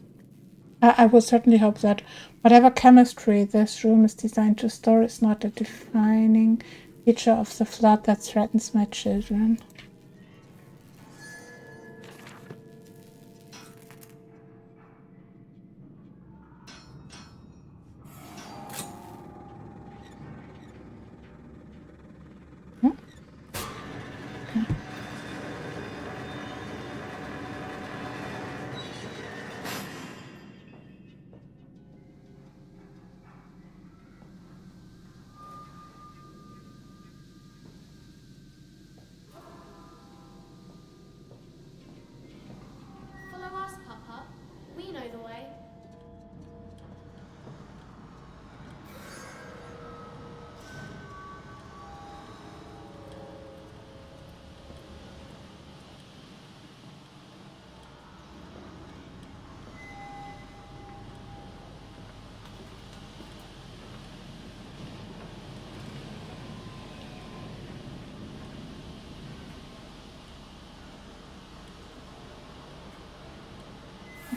I would certainly hope that whatever chemistry this room is designed to store is not a defining feature of the flood that threatens my children. Follow us, Papa. We know the way.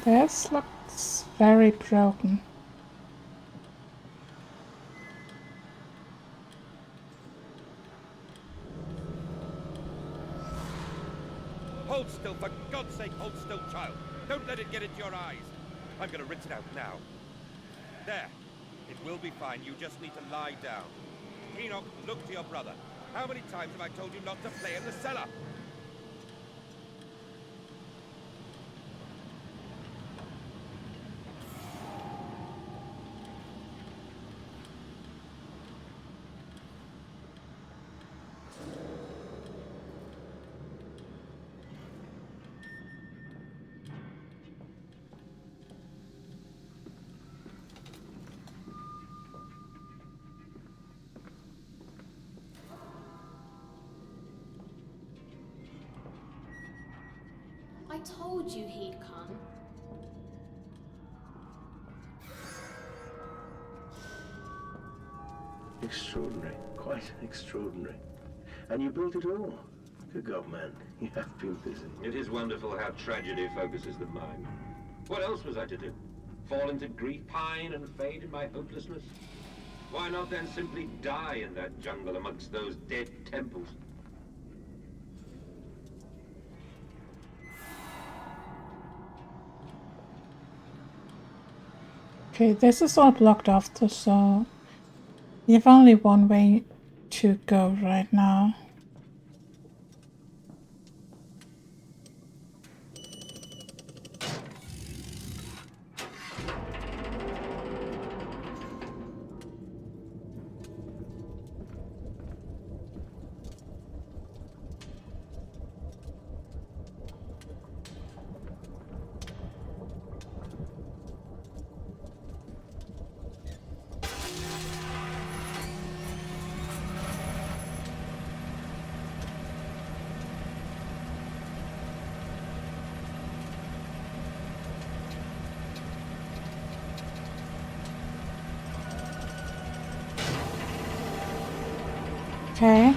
This looks very broken. Hold still, for God's sake, hold still, child. Don't let it get into your eyes. I'm gonna rinse it out now. There. It will be fine. You just need to lie down. Enoch, look to your brother. How many times have I told you not to play in the cellar? I told you he'd come. Extraordinary. Quite extraordinary. And you built it all. Good God, man. You have been busy. It is wonderful how tragedy focuses the mind. What else was I to do? Fall into grief, pine and fade in my hopelessness? Why not then simply die in that jungle amongst those dead temples? Okay, this is all blocked off, so you have only one way to go right now. Okay.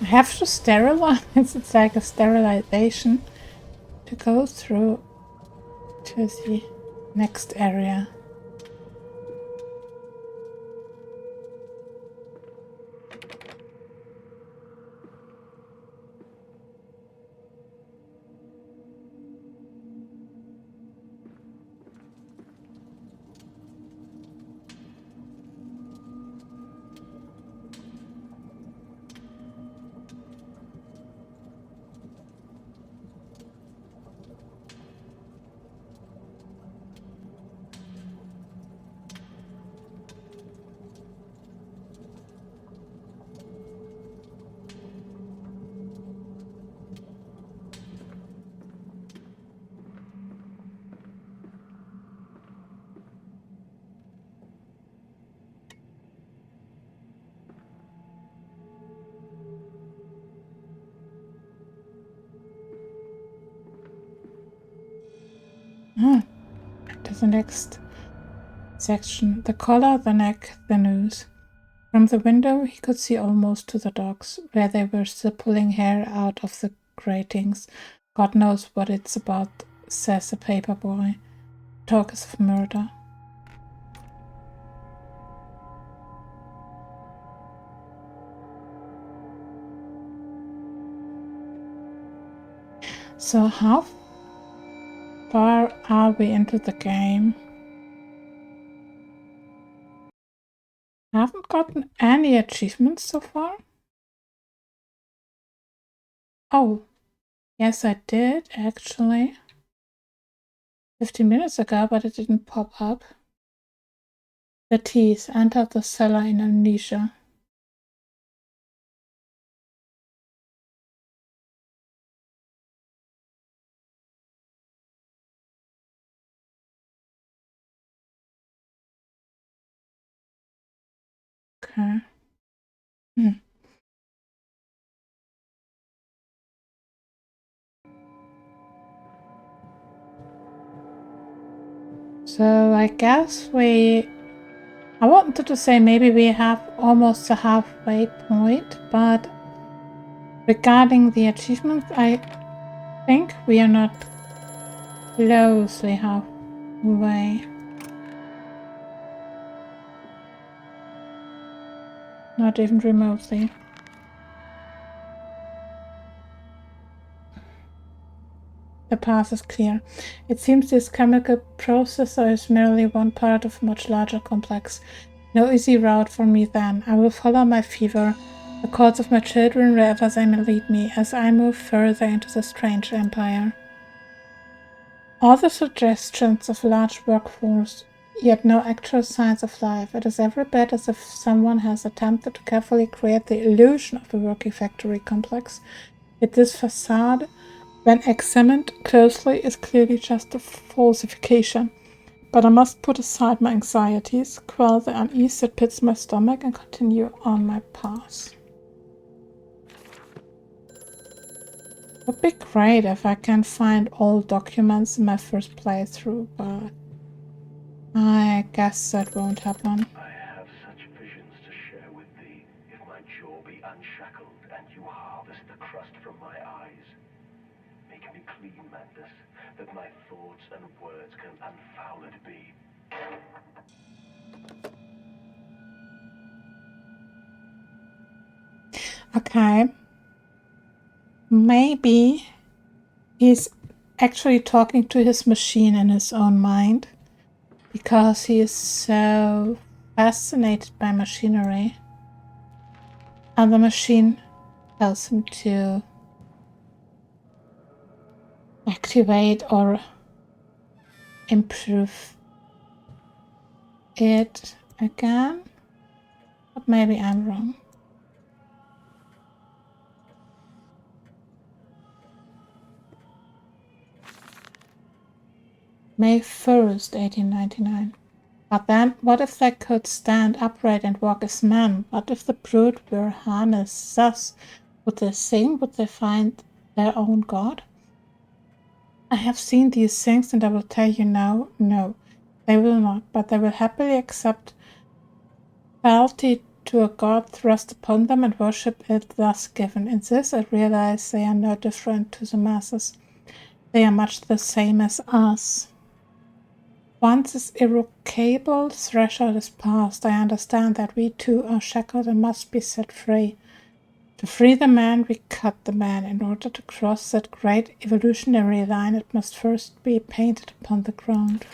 I have to sterilize. It's like a sterilization to go through to the next area. To the next section. The collar, the neck, the nose. From the window he could see almost to the dogs, where they were still pulling hair out of the gratings. God knows what it's about, says the paper boy. Talk is of murder. So how far are we into the game? I haven't gotten any achievements so far. Oh, yes I did actually. 15 minutes ago, but it didn't pop up. The teeth entered the cellar in Amnesia. Okay. So I guess I wanted to say maybe we have almost a halfway point, but regarding the achievements, I think we are not closely halfway. Not even remotely. The path is clear. It seems this chemical processor is merely one part of a much larger complex. No easy route for me then. I will follow my fever, the calls of my children wherever they may lead me, as I move further into the strange empire. All the suggestions of a large workforce, yet no actual signs of life. It is every bit as if someone has attempted to carefully create the illusion of a working factory complex. Yet this facade, when examined closely, is clearly just a falsification. But I must put aside my anxieties, quell the unease that pits my stomach, and continue on my path. It would be great if I can find all documents in my first playthrough, but I guess that won't happen. I have such visions to share with thee, if my jaw be unshackled and you harvest the crust from my eyes. Make me clean, Mantis, that my thoughts and words can unfouled be. Okay. Maybe he's actually talking to his machine in his own mind because he is so fascinated by machinery. And the machine tells him to activate or improve it again. But maybe I'm wrong. May 1st, 1899. But then, what if they could stand upright and walk as men? What if the brood were harnessed thus? Would they sing? Would they find their own God? I have seen these things, and I will tell you now, no, they will not, but they will happily accept fealty to a God thrust upon them and worship it thus given. In this I realize they are no different to the masses. They are much the same as us. Once this irrevocable threshold is passed, I understand that we too are shackled and must be set free. To free the man, we cut the man. In order to cross that great evolutionary line, it must first be painted upon the ground.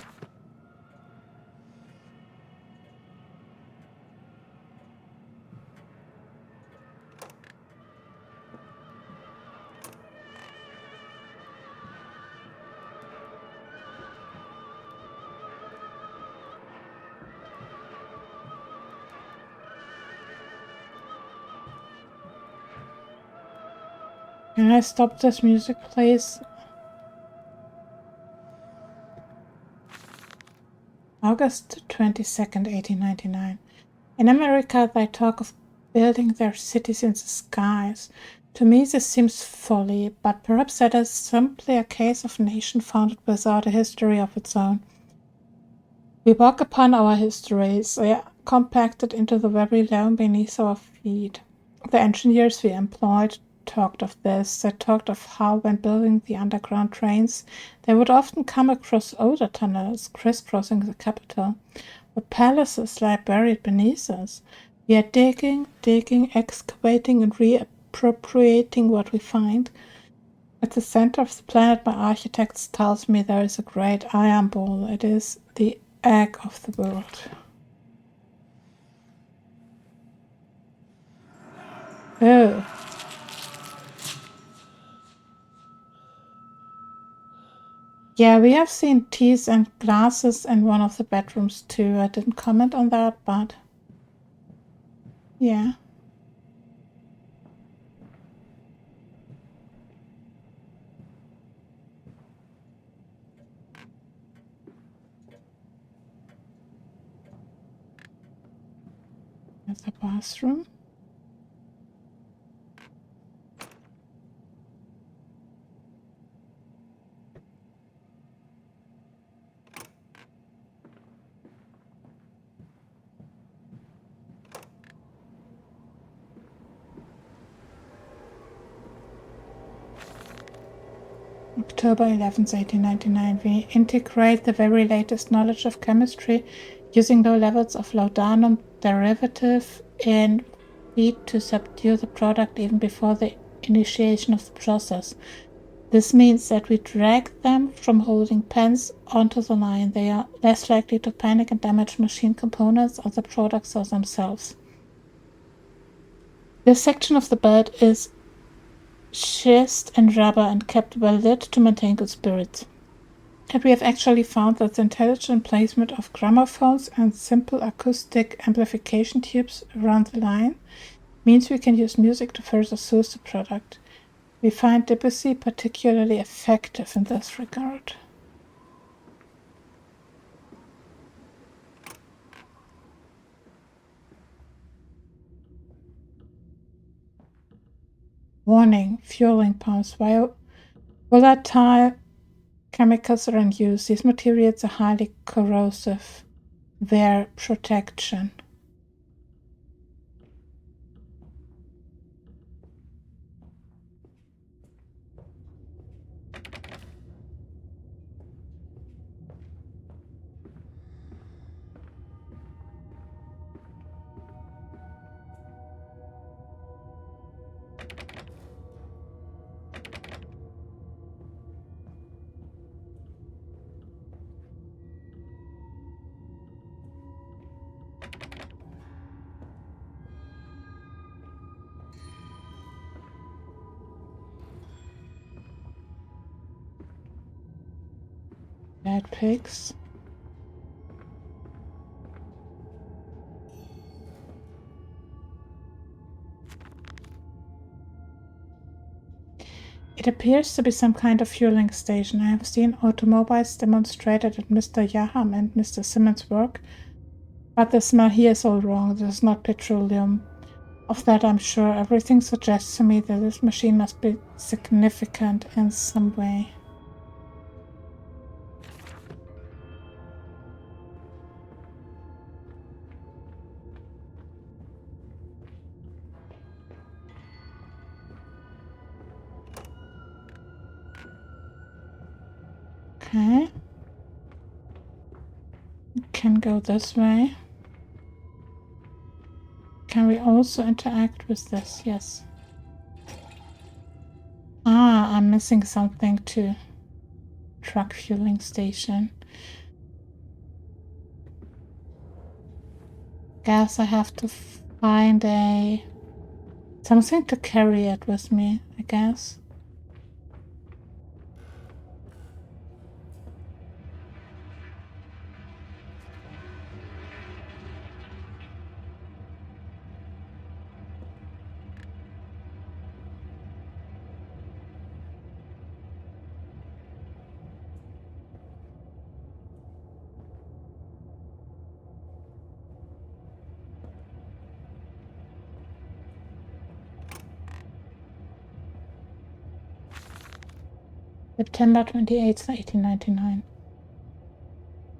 Can I stop this music, please? August 22nd, 1899. In America, they talk of building their cities in the skies. To me, this seems folly, but perhaps that is simply a case of a nation founded without a history of its own. We walk upon our histories. They are compacted into the very loam beneath our feet. The engineers we employed talked of this. They talked of how, when building the underground trains, they would often come across older tunnels crisscrossing the capital, where palaces lie buried beneath us. We are digging, excavating, and reappropriating what we find. At the center of the planet, my architect tells me there is a great iron ball. It is the egg of the world. Oh. Yeah, we have seen teas and glasses in one of the bedrooms too. I didn't comment on that, but yeah. There's the bathroom. October 11th, 1899. We integrate the very latest knowledge of chemistry using low levels of laudanum derivative in wheat to subdue the product even before the initiation of the process. This means that we drag them from holding pens onto the line. They are less likely to panic and damage machine components or the products themselves. This section of the bed is schist and rubber and kept well lit to maintain good spirits. And we have actually found that the intelligent placement of gramophones and simple acoustic amplification tubes around the line means we can use music to further soothe the product. We find Debussy particularly effective in this regard. Warning: fueling pumps. Volatile chemicals are in use. These materials are highly corrosive. Wear protection. Bad pigs. It appears to be some kind of fueling station. I have seen automobiles demonstrated at Mr. Yaham and Mr. Simmons' work, but the smell here is all wrong. This is not petroleum. Of that I'm sure. Everything suggests to me that this machine must be significant in some way. Okay. Can go this way. Can we also interact with this? Yes. Ah, I'm missing something to truck fueling station. Guess I have to find something to carry it with me, I guess. September 28th, 1899.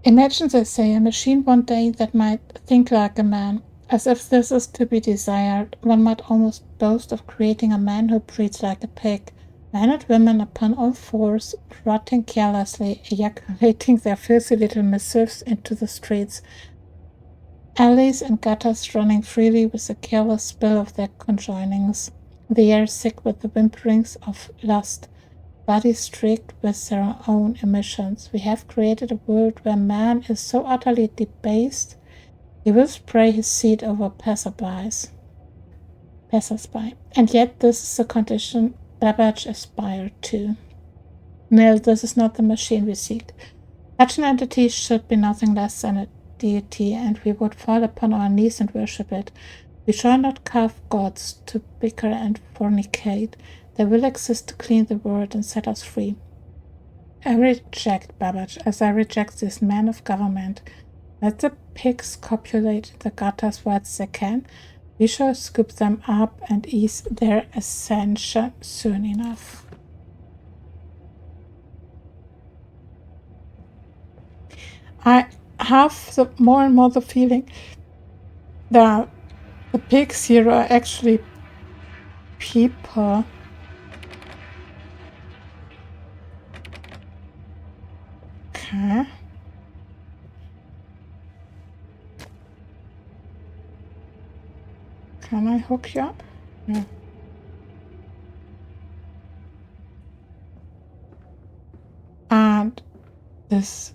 Imagine, they say, a machine one day that might think like a man. As if this is to be desired, one might almost boast of creating a man who breathes like a pig. Men and women upon all fours, trotting carelessly, ejaculating their filthy little missives into the streets. Alleys and gutters running freely with the careless spill of their conjoinings. The air sick with the whimperings of lust. Bodies streaked with their own emissions. We have created a world where man is so utterly debased he will spray his seed over passersby. And yet this is the condition Babbage aspired to. No, this is not the machine we seek. Such an entity should be nothing less than a deity, and we would fall upon our knees and worship it. We shall not carve gods to bicker and fornicate. They will exist to clean the world and set us free. I reject Babbage, as I reject this man of government. Let the pigs copulate in the gutters whilst they can. We shall scoop them up and ease their ascension soon enough. I have more and more the feeling that the pigs here are actually people. Okay. Can I hook you up? No. And this.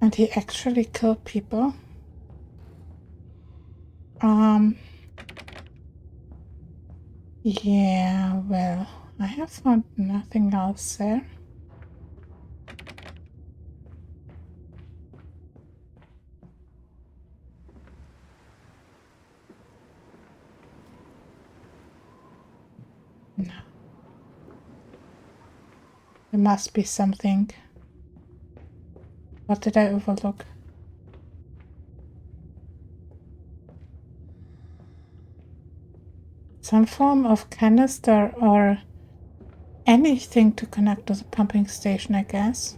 And he actually killed people. Yeah, well, I have found nothing else there. No. There must be something. What did I overlook? Some form of canister or anything to connect to the pumping station, I guess.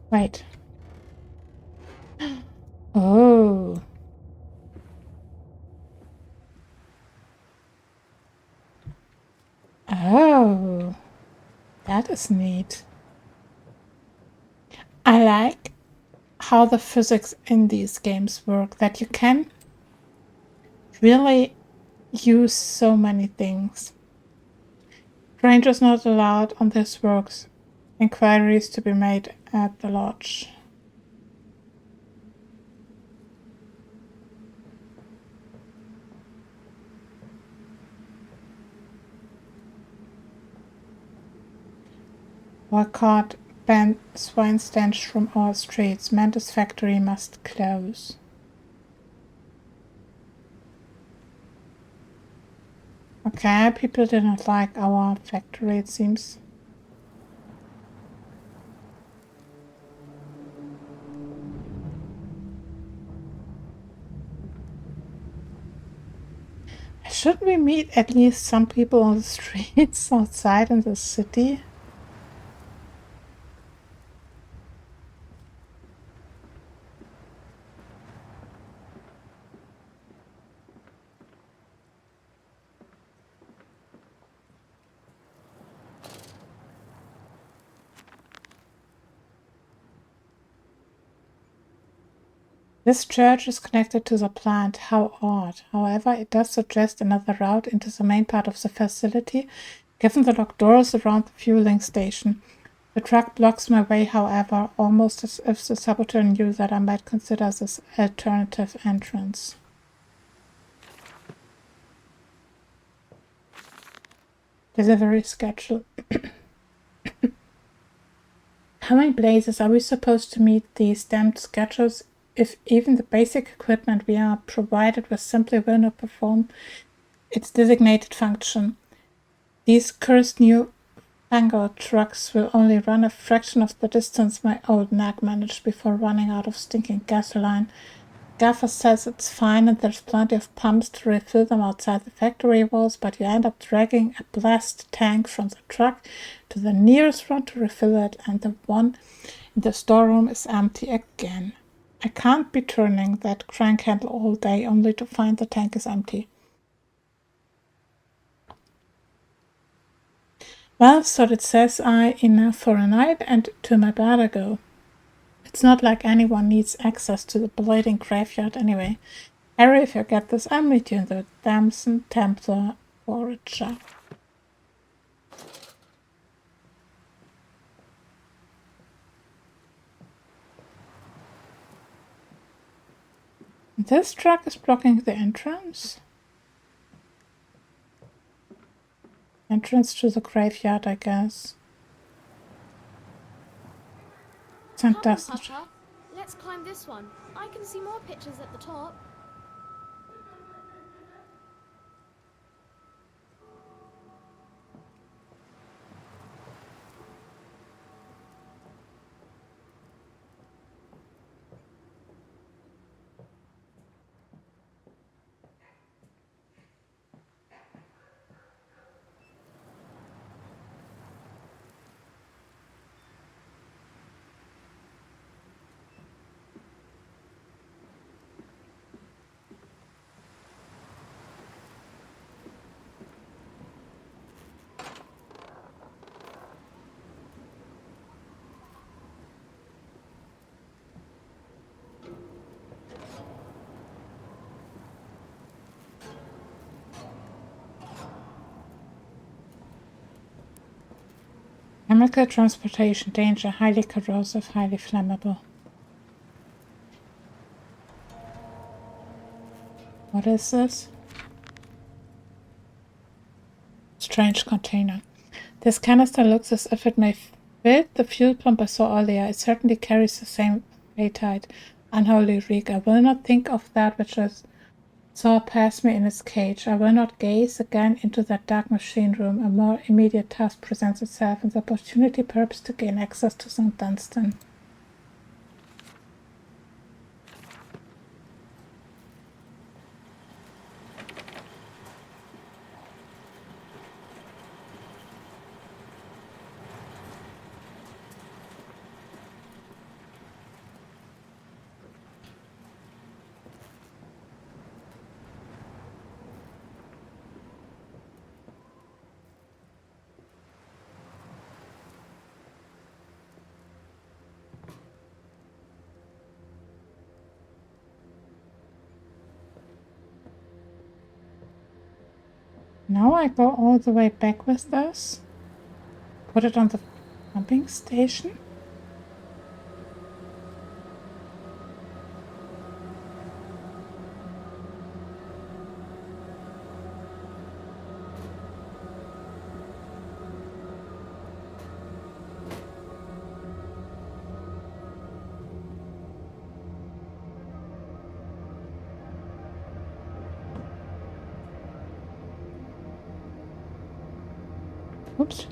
Wait. Oh. Oh. That is neat. I like how the physics in these games work, that you can really use so many things. Strangers not allowed on this works. Inquiries to be made at the lodge. Boycott, ban swine stench from all streets. Mantis factory must close. Okay, people didn't like our factory, it seems. Should we meet at least some people on the streets outside in the city? This church is connected to the plant. How odd. However, it does suggest another route into the main part of the facility, given the locked doors around the fueling station. The truck blocks my way, however, almost as if the saboteur knew that I might consider this alternative entrance. Delivery schedule. How in blazes are we supposed to meet these damned schedules if even the basic equipment we are provided with simply will not perform its designated function? These cursed new fangled trucks will only run a fraction of the distance my old nag managed before running out of stinking gasoline. Gaffer says it's fine and there's plenty of pumps to refill them outside the factory walls, but you end up dragging a blast tank from the truck to the nearest one to refill it, and the one in the storeroom is empty again. I can't be turning that crank handle all day only to find the tank is empty. Well, so it says I enough for a night, and to my bed I go. It's not like anyone needs access to the bleeding graveyard anyway. Harry, if you get this, I'll meet you in the Damson Templar Forager. This truck is blocking the entrance. Entrance to the graveyard, I guess. Fantastic. Come on, Papa. Let's climb this one. I can see more pictures at the top. Chemical transportation danger, highly corrosive, highly flammable. What is this? Strange container. This canister looks as if it may fit the fuel pump I saw earlier. It certainly carries the same fatite, unholy reek. I will not think of that which I saw pass me in its cage. I will not gaze again into that dark machine room. A more immediate task presents itself, and the opportunity perhaps to gain access to St. Dunstan. Now I go all the way back with this. Put it on the pumping station. Oops.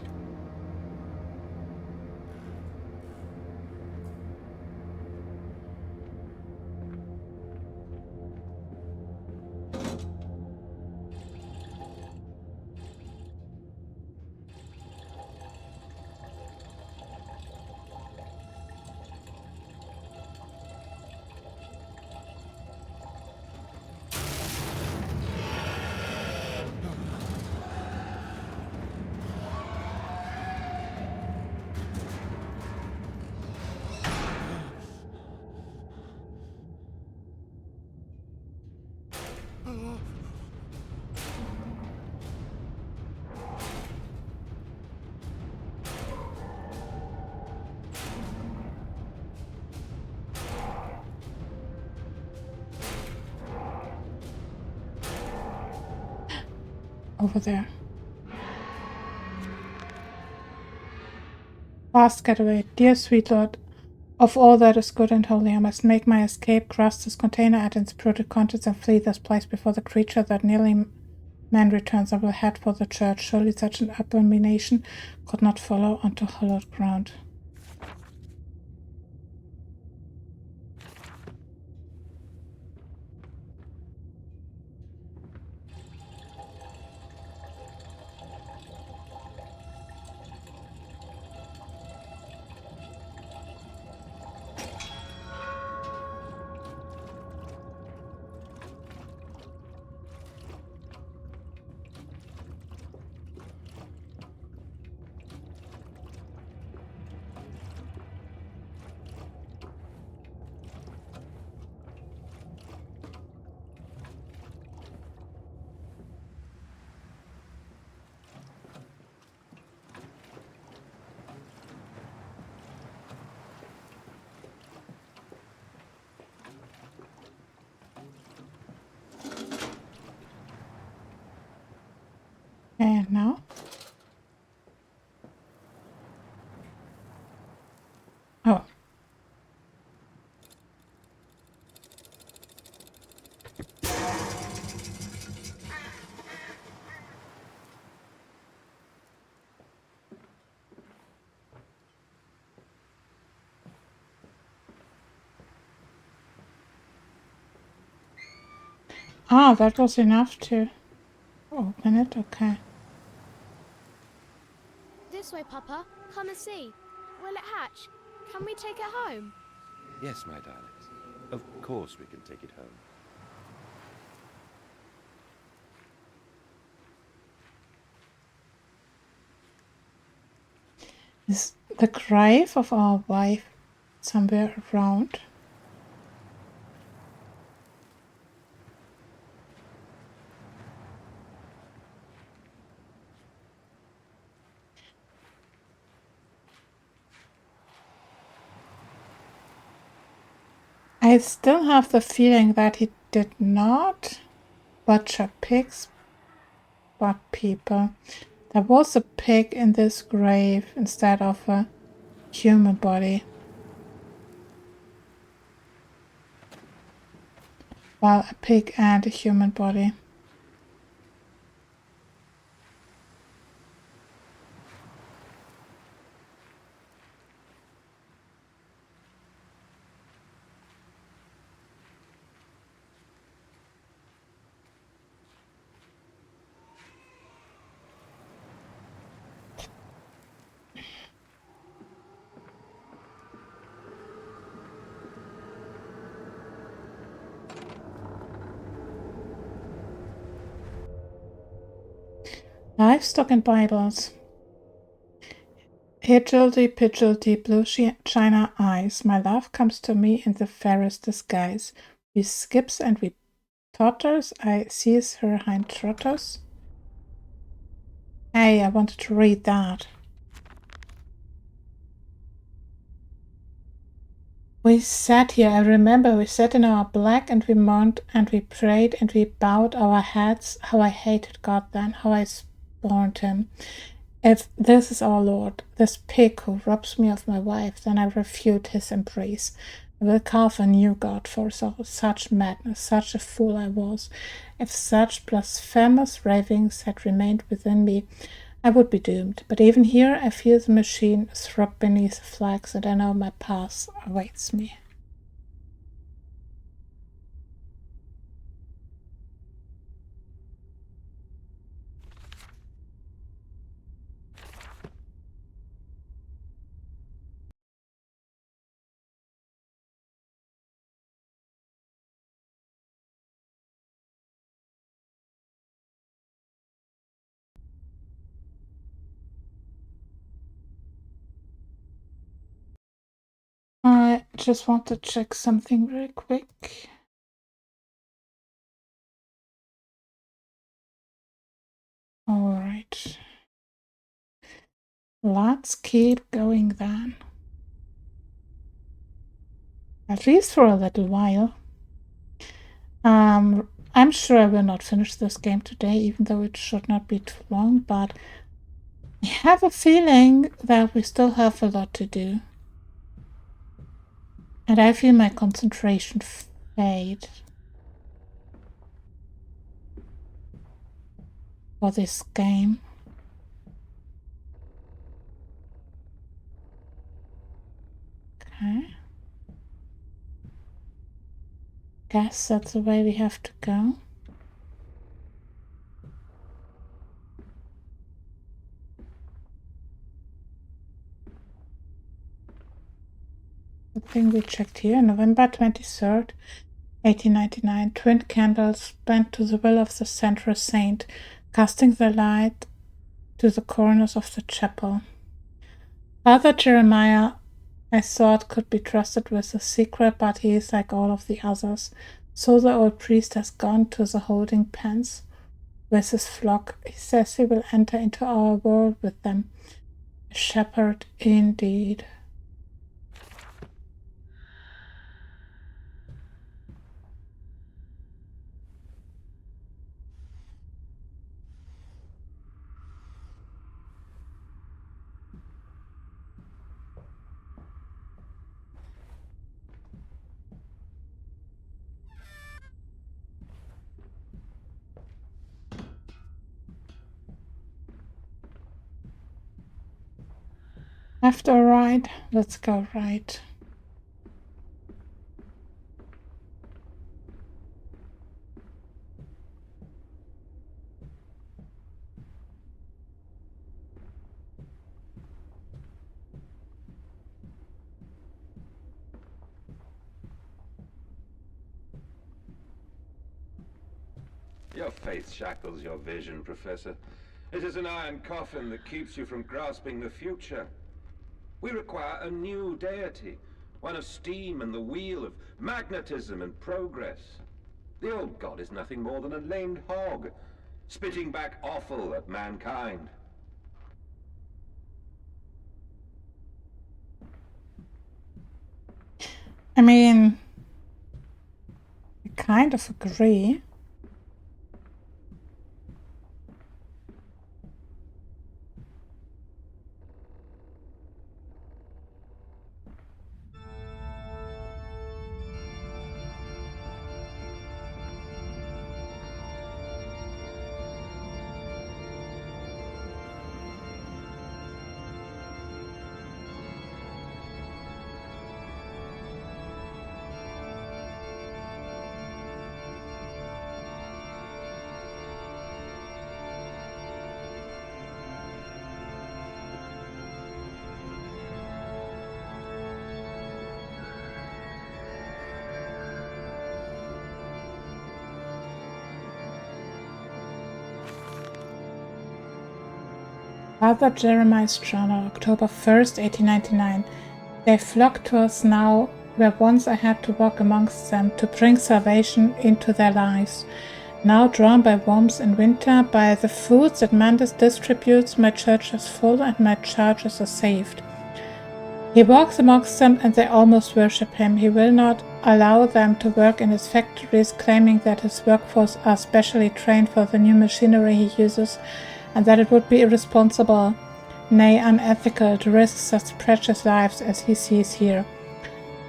Over there. Fast getaway. Dear sweet Lord, of all that is good and holy, I must make my escape, cross this container and its polluted contents, and flee this place before the creature that nearly man returns. I will head for the church. Surely such an abomination could not follow onto hallowed ground. And now? Oh. Ah, that was enough to open it. Okay. This way, Papa. Come and see. Will it hatch? Can we take it home? Yes, my darlings. Of course we can take it home. Is the grave of our wife somewhere around? I still have the feeling that he did not butcher pigs, but people. There was a pig in this grave instead of a human body. Well, a pig and a human body. Livestock and Bibles. Higgledy-piggledy blue china eyes, my love comes to me in the fairest disguise. We skips and we totters, I sees her hind trotters. Hey, I wanted to read that. We sat here, I remember, we sat in our black and we mourned and we prayed and we bowed our heads. How I hated God then, how I scorned him. If this is our Lord, this pig who robs me of my wife, then I refute his embrace. I will carve a new God for such madness, such a fool I was. If such blasphemous ravings had remained within me, I would be doomed. But even here I feel the machine throb beneath the flags, and I know my path awaits me. I just want to check something very quick. All right. Let's keep going then. At least for a little while. I'm sure I will not finish this game today, even though it should not be too long, but I have a feeling that we still have a lot to do. And I feel my concentration fade for this game. Okay. Guess that's the way we have to go. The thing we checked here, November 23rd, 1899. Twin candles bent to the will of the central saint, casting their light to the corners of the chapel. Father Jeremiah, I thought, could be trusted with the secret, but he is like all of the others. So the old priest has gone to the holding pens with his flock. He says he will enter into our world with them. A shepherd indeed. Left or right? Let's go right. Your faith shackles your vision, Professor. It is an iron coffin that keeps you from grasping the future. We require a new deity, one of steam and the wheel, of magnetism and progress. The old god is nothing more than a lamed hog, spitting back offal at mankind. I mean, I kind of agree. Father Jeremiah's Journal, October 1st, 1899. They flock to us now, where once I had to walk amongst them to bring salvation into their lives. Now drawn by worms in winter, by the foods that Mandas distributes, my church is full and my charges are saved. He walks amongst them and they almost worship him. He will not allow them to work in his factories, claiming that his workforce are specially trained for the new machinery he uses, and that it would be irresponsible, nay unethical, to risk such precious lives as he sees here.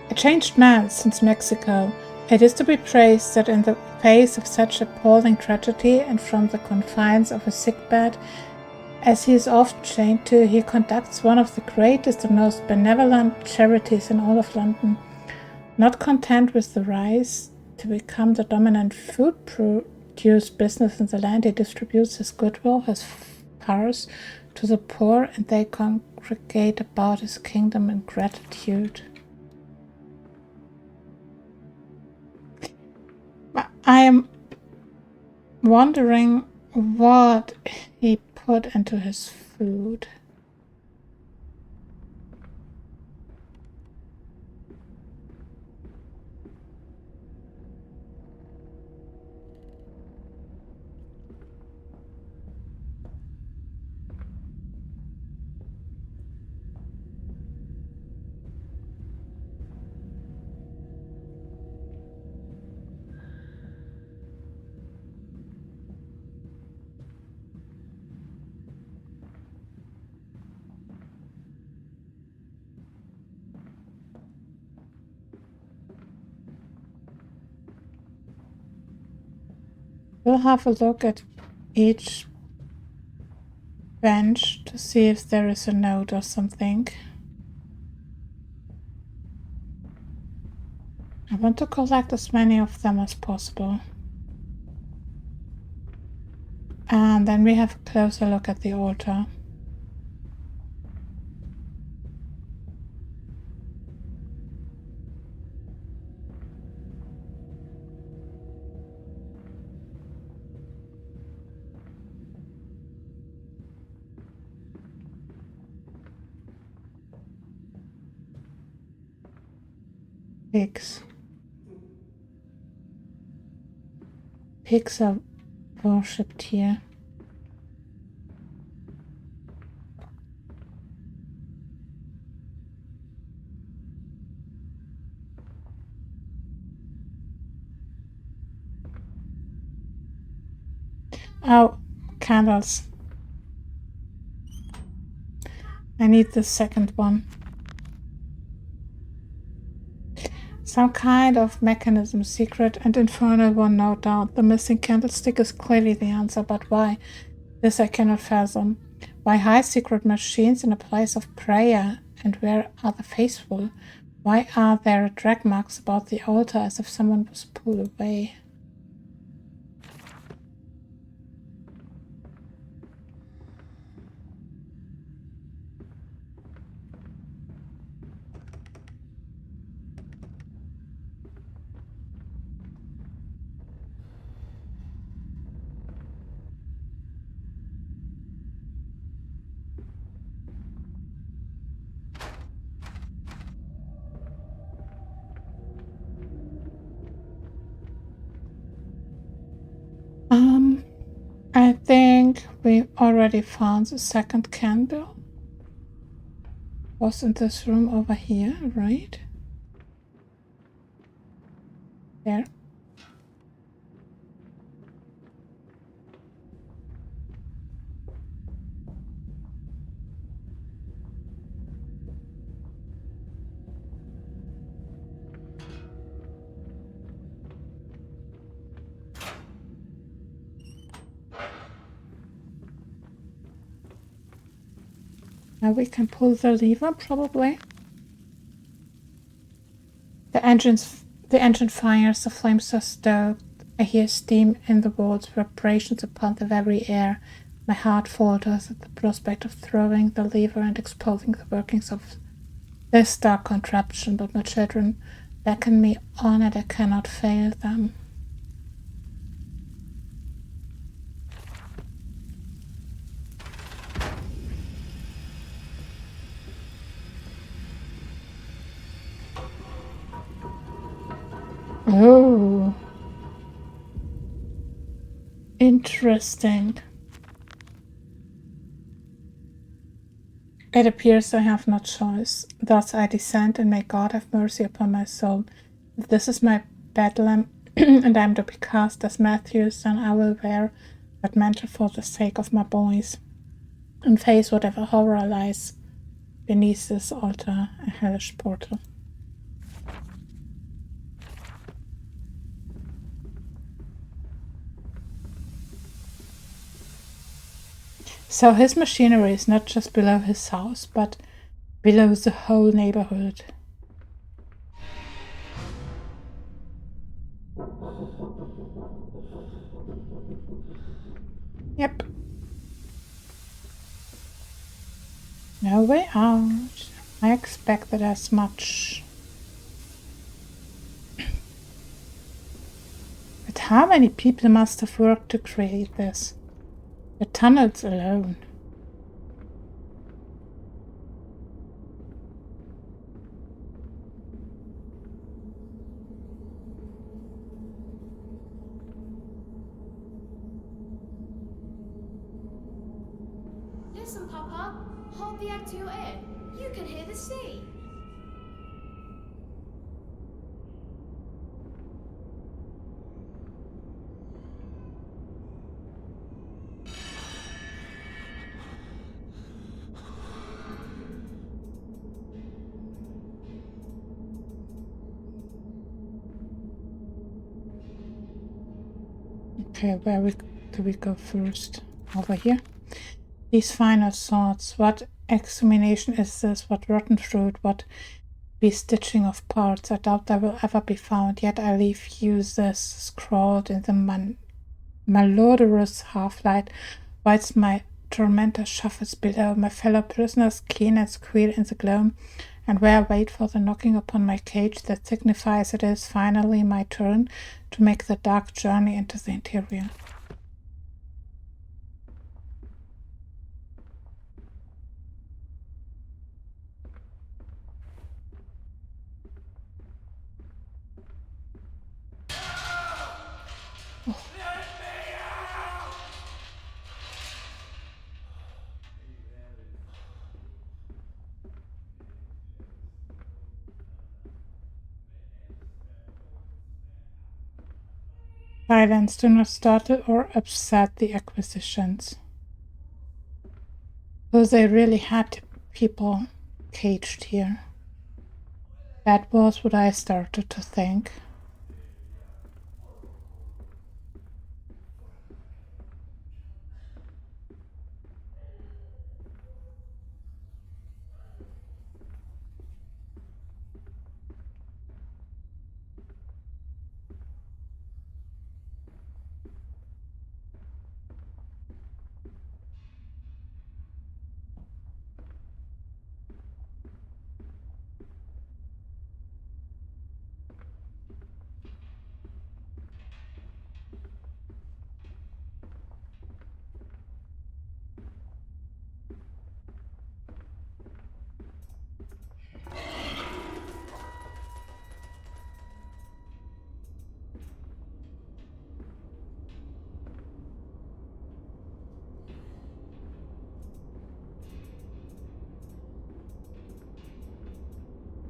A changed man since Mexico. It is to be praised that in the face of such appalling tragedy and from the confines of a sickbed, as he is often chained to, he conducts one of the greatest and most benevolent charities in all of London. Not content with the rise to become the dominant food produce business in the land, he distributes his goodwill, his powers, to the poor, and they congregate about his kingdom in gratitude. I am wondering what he put into his food. We'll have a look at each bench to see if there is a note or something. I want to collect as many of them as possible. And then we have a closer look at the altar. Pigs. Pigs are worshipped here. Oh, candles. I need the second one. Some kind of mechanism, secret and infernal one, no doubt. The missing candlestick is clearly the answer, but why? This I cannot fathom. Why hide secret machines in a place of prayer? And where are the faithful? Why are there drag marks about the altar as if someone was pulled away? I think we already found the second candle. Was in this room over here, right? There. Now we can pull the lever, probably. The engine fires, the flames are stoked. I hear steam in the walls, vibrations upon the very air. My heart falters at the prospect of throwing the lever and exposing the workings of this dark contraption, but my children beckon me on and I cannot fail them. Oh, interesting. It appears I have no choice. Thus I descend, and may God have mercy upon my soul. If this is my bedlam, and I am to be cast as Matthews, then I will wear that mantle for the sake of my boys, and face whatever horror lies beneath this altar, a hellish portal. So his machinery is not just below his house, but below the whole neighborhood. Yep. No way out. I expected as much. But how many people must have worked to create this? The tunnels alone. Listen, Papa. Hold the egg to your ear. You can hear the sea. Okay, do we go first? Over here? These finer thoughts. What examination is this? What rotten fruit? What bestitching of parts? I doubt they will ever be found, yet I leave you this scrawled in the malodorous half-light, whilst my tormentor shuffles below, my fellow prisoners clean and squeal in the gloom, and where I wait for the knocking upon my cage that signifies it is finally my turn to make the dark journey into the interior. Silence, do not startle or upset the acquisitions. So they really had people caged here. That was what I started to think.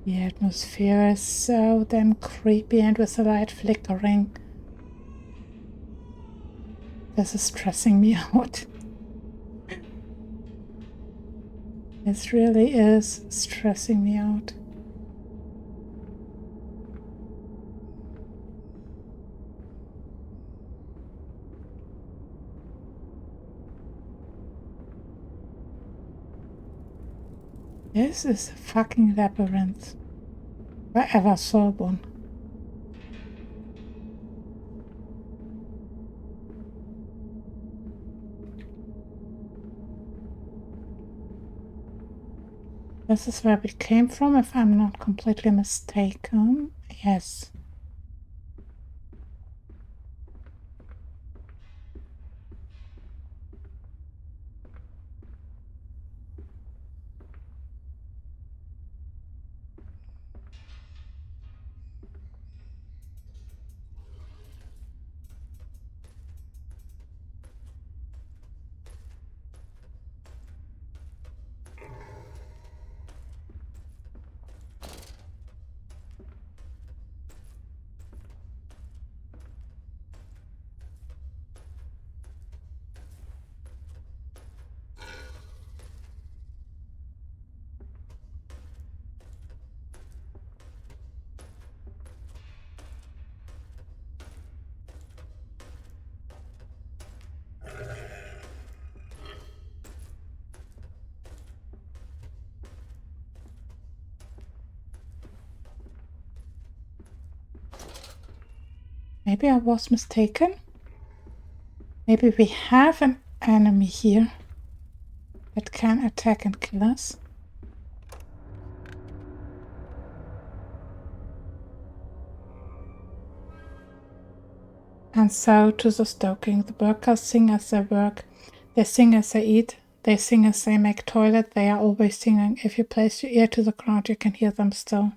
The atmosphere is so damn creepy, and with the light flickering, this is stressing me out. This really is stressing me out. This is a fucking labyrinth. If I ever saw one. This is where we came from, if I'm not completely mistaken. Yes. Maybe I was mistaken. Maybe we have an enemy here that can attack and kill us. And so to the stoking, the workers sing as they work, they sing as they eat, they sing as they make toilet, they are always singing. If you place your ear to the ground, you can hear them still.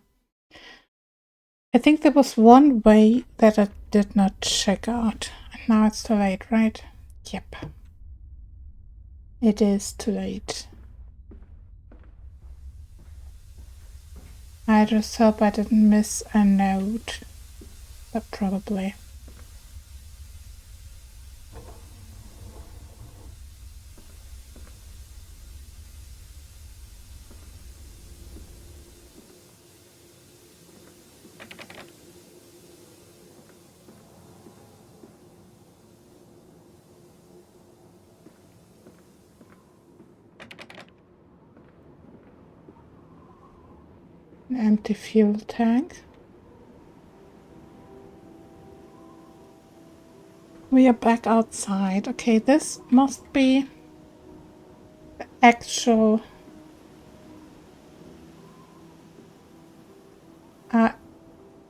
I think there was one way that I did not check out. And now it's too late, right? Yep. It is too late. I just hope I didn't miss a note. But probably. An empty fuel tank. We are back outside. Okay, this must be the actual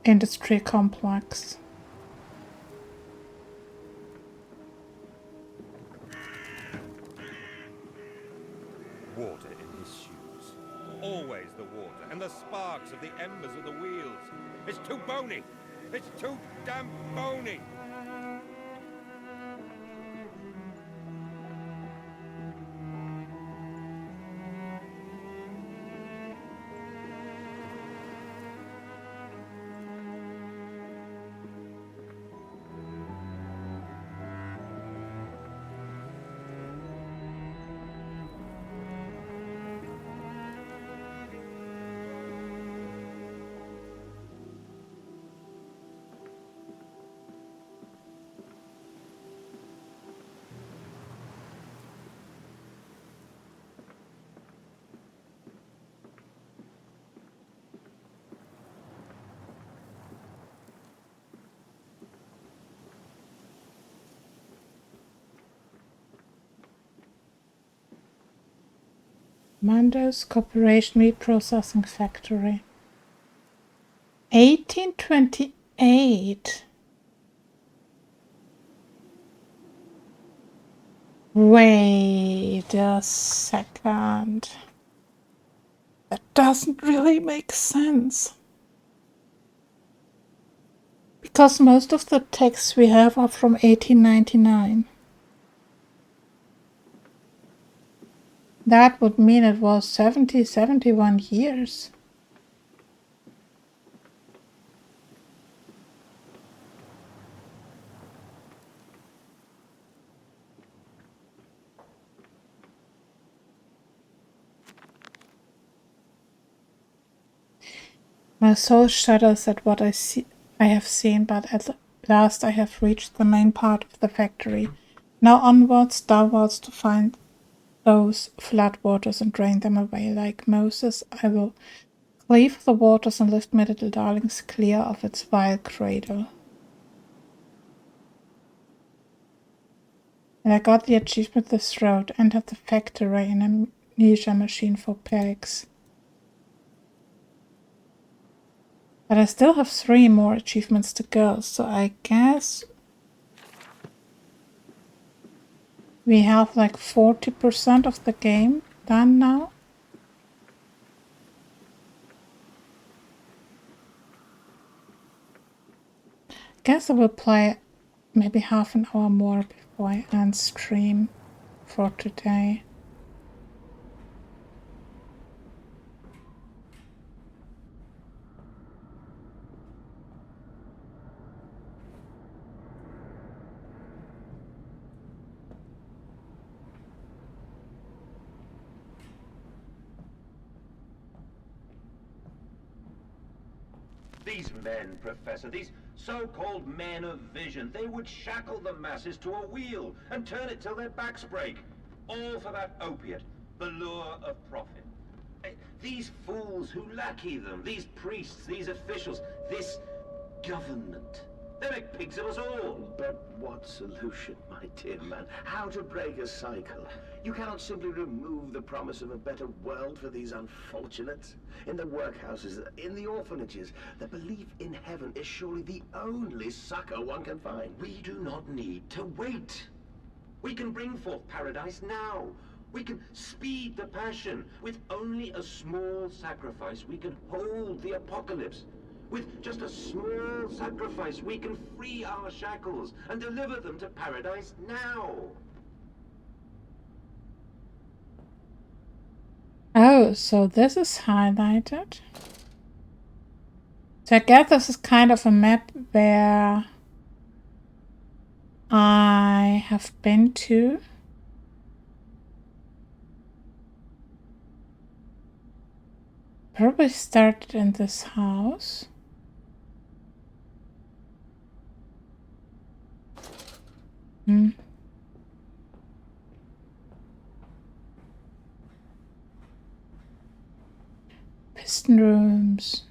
industry complex. Water in his shoes. Always the water, and the sparks of the embers of the wheels. It's too bony! It's too damn bony! Mando's Corporation Meat Processing Factory. 1828. Wait a second. That doesn't really make sense. Because most of the texts we have are from 1899. That would mean it was 71 years. My soul shudders at what I have seen, but at last I have reached the main part of the factory. Now onwards, downwards to find those flood waters and drain them away. Like Moses, I will cleave the waters and lift my little darlings clear of its vile cradle. And I got the achievement this road, entered the factory in an amnesia machine for pigs. But I still have 3 more achievements to go, so I guess we have like 40% of the game done now. Guess I will play maybe half an hour more before I end stream for today. These men, Professor, these so-called men of vision, they would shackle the masses to a wheel and turn it till their backs break. All for that opiate, the lure of profit. These fools who lackey them, these priests, these officials, this government. They make pigs of us all. But what solution, my dear man? How to break a cycle? You cannot simply remove the promise of a better world for these unfortunates. In the workhouses, in the orphanages, the belief in heaven is surely the only succor one can find. We do not need to wait. We can bring forth paradise now. We can speed the passion. With only a small sacrifice, we can hold the apocalypse. With just a small sacrifice, we can free our shackles and deliver them to paradise now. Oh, so this is highlighted. So I guess this is kind of a map where I have been to. Probably started in this house. Piston room, rooms.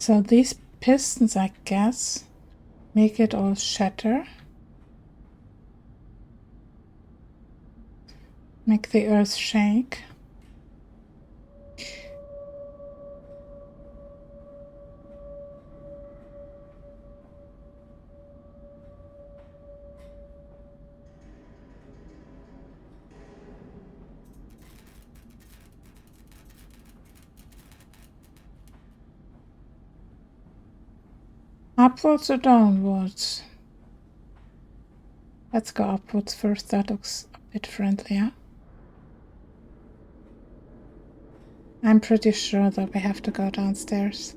So these pistons, I guess, make it all shatter. Make the earth shake. Upwards or downwards? Let's go upwards first. That looks a bit friendlier. I'm pretty sure that we have to go downstairs.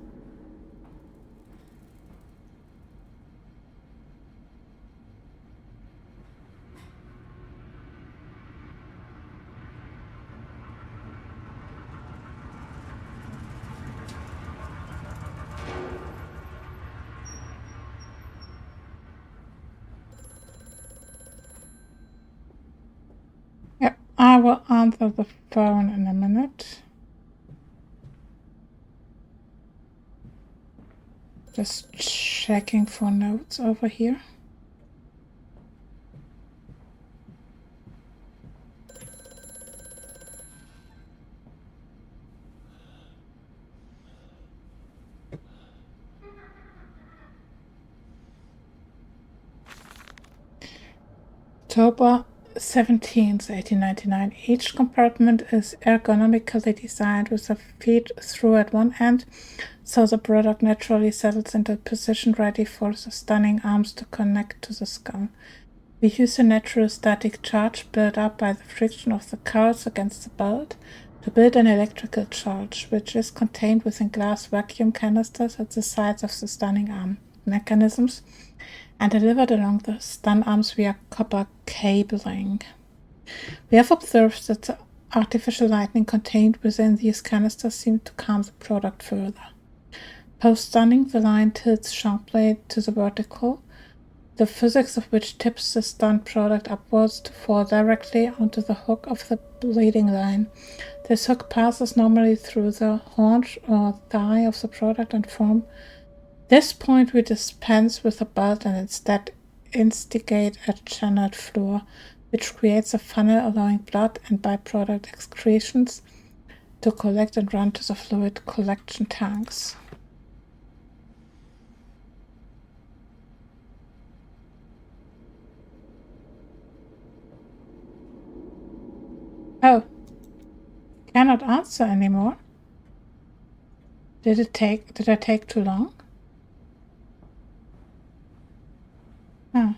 Yep, I will answer the phone in a minute. Just checking for notes over here. October 17th, 1899. Each compartment is ergonomically designed with a feed through at one end, so the product naturally settles into a position ready for the stunning arms to connect to the skull. We use a natural static charge built up by the friction of the cowls against the belt to build an electrical charge, which is contained within glass vacuum canisters at the sides of the stunning arm mechanisms and delivered along the stun arms via copper cabling. We have observed that the artificial lightning contained within these canisters seemed to calm the product further. Post-stunning, the line tilts sharply to the vertical, the physics of which tips the stunned product upwards to fall directly onto the hook of the bleeding line. This hook passes normally through the haunch or thigh of the product and from this point we dispense with the belt and instead instigate a channeled floor, which creates a funnel allowing blood and byproduct excretions to collect and run to the fluid collection tanks. Oh, cannot answer anymore. Did I take too long? Oh.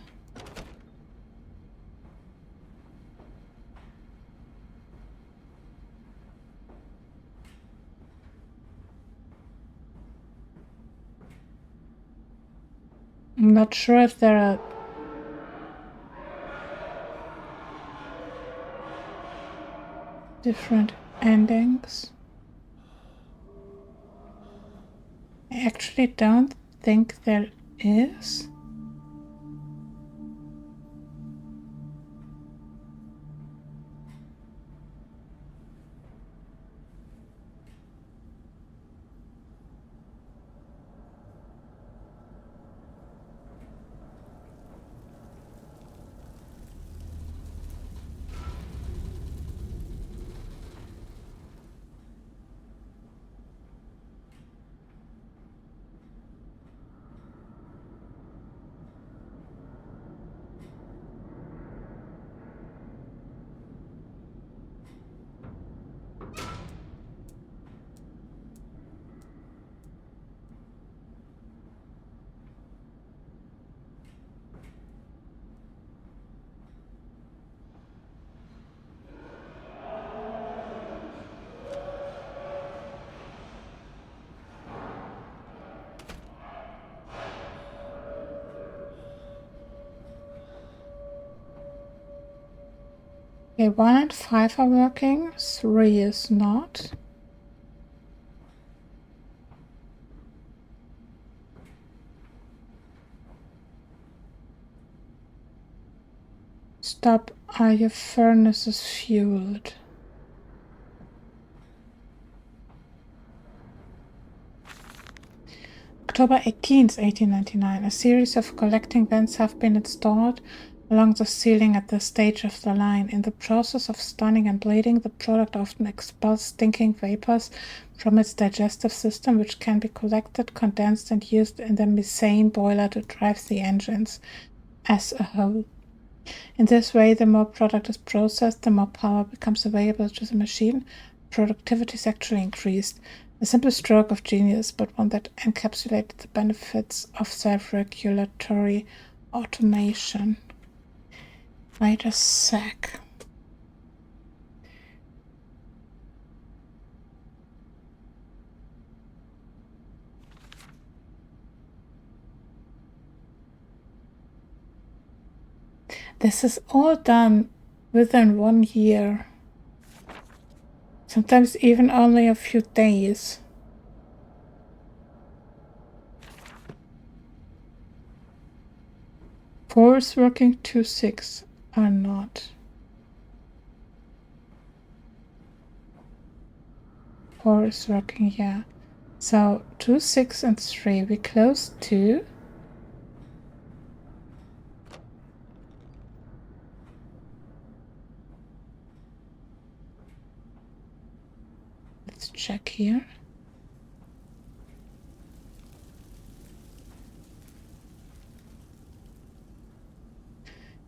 I'm not sure if there are different endings. I actually don't think there is. Okay, 1 and 5 are working, 3 is not. Stop, are your furnaces fueled? October 18th, 1899. A series of collecting vents have been installed along the ceiling at this stage of the line. In the process of stunning and bleeding, the product often expels stinking vapors from its digestive system, which can be collected, condensed, and used in the methane boiler to drive the engines as a whole. In this way, the more product is processed, the more power becomes available to the machine. Productivity is actually increased. A simple stroke of genius, but one that encapsulated the benefits of self-regulatory automation. Wait a sec. This is all done within 1 year. Sometimes even only a few days. Four is working, 2, 6 are not. 4 is working, yeah. So 2, 6, and 3. We close 2. Let's check here.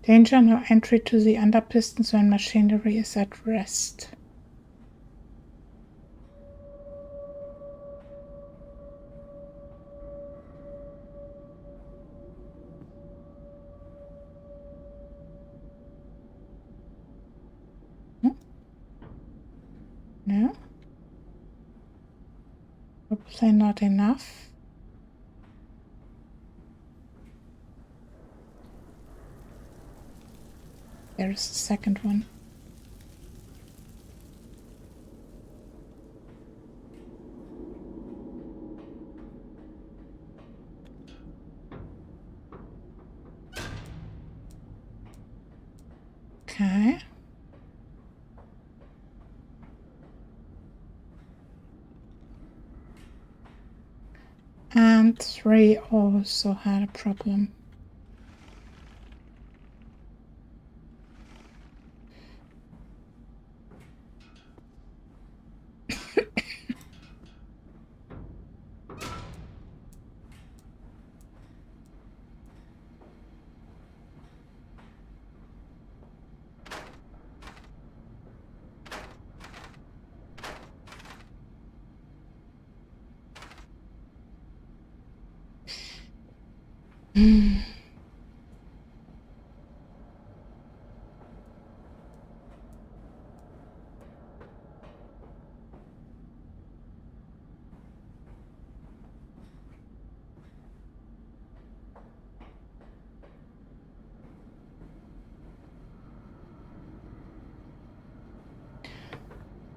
Danger, no entry to the under pistons when machinery is at rest. No? Probably not enough. There is the second one. Okay. And 3 also had a problem.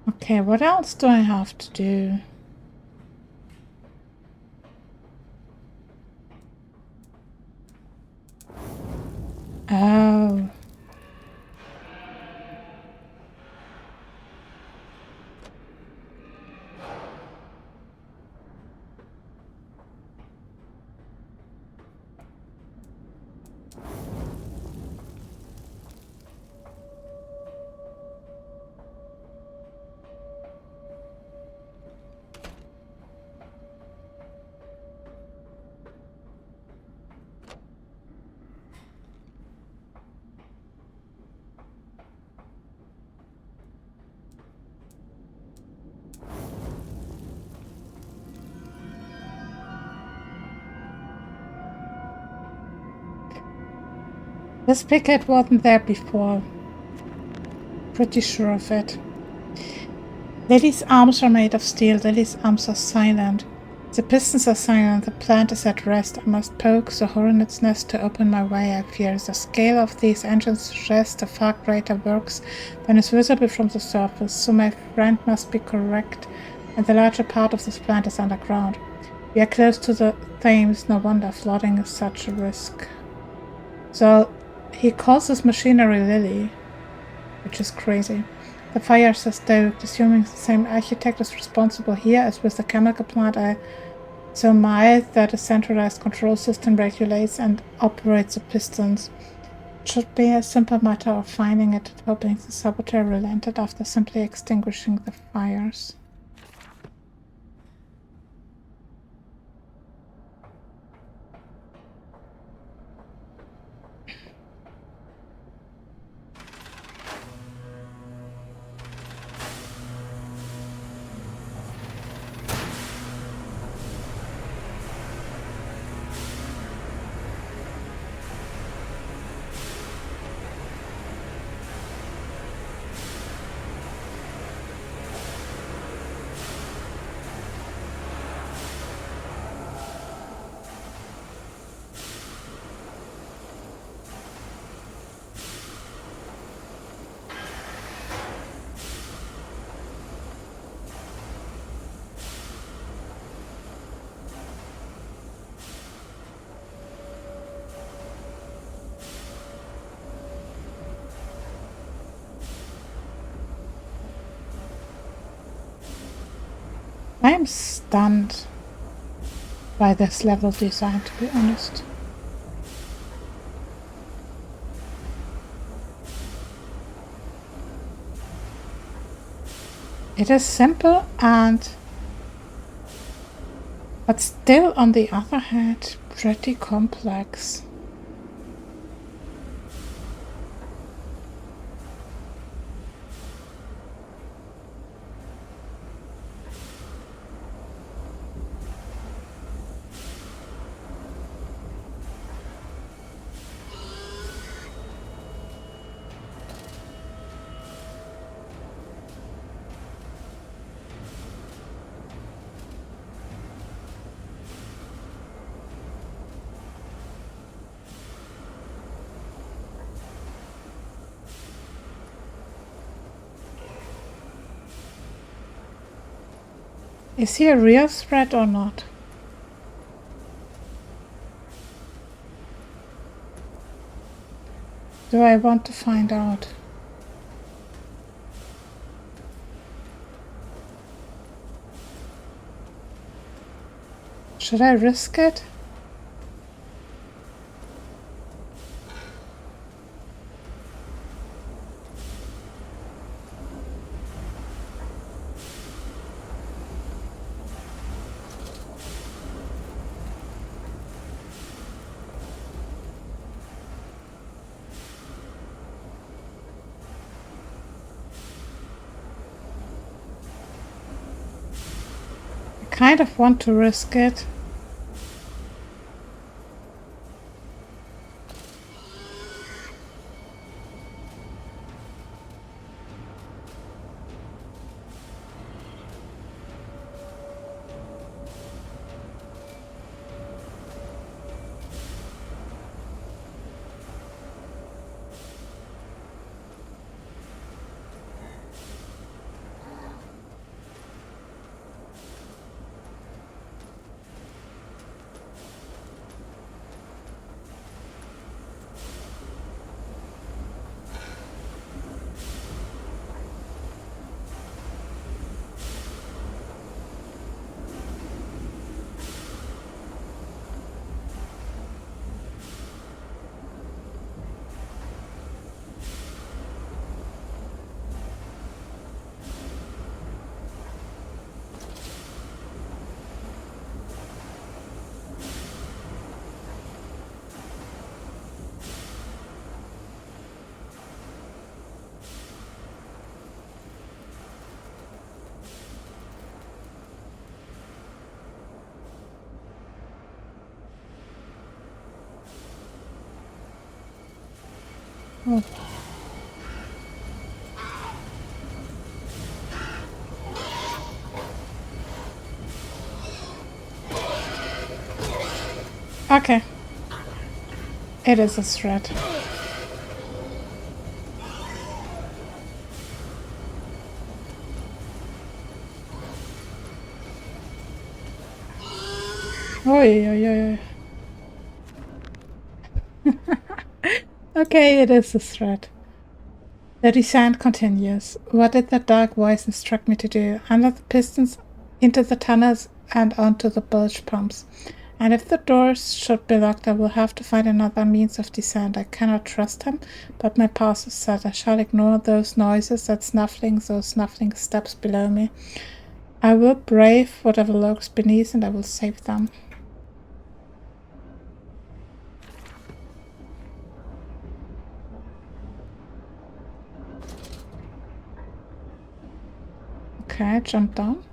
Okay, what else do I have to do? Oh. This picket wasn't there before. Pretty sure of it. Lily's arms are made of steel. Lily's arms are silent. The pistons are silent, the plant is at rest. I must poke the hornet's nest to open my way, I fear. The scale of these engines suggests a far greater works than is visible from the surface, so my friend must be correct, and the larger part of this plant is underground. We are close to the Thames, no wonder flooding is such a risk. So he calls this machinery Lily, which is crazy. The fires are stoked, assuming the same architect is responsible here as with the chemical plant. I surmise that a centralized control system regulates and operates the pistons. It should be a simple matter of finding it and hoping the saboteur relented after simply extinguishing the fires. I am stunned by this level design, to be honest. It is simple but still on the other hand pretty complex. Is he a real threat or not? Do I want to find out? Should I risk it? Kind of want to risk it. Oh. Okay. It is a threat. Oi, oi, oi. Okay, it is a threat. The descent continues. What did that dark voice instruct me to do? Under the pistons, into the tunnels, and onto the bilge pumps. And if the doors should be locked, I will have to find another means of descent. I cannot trust him, but my pulse is set. I shall ignore those noises, those snuffling steps below me. I will brave whatever lurks beneath, and I will save them. Okay, jump down.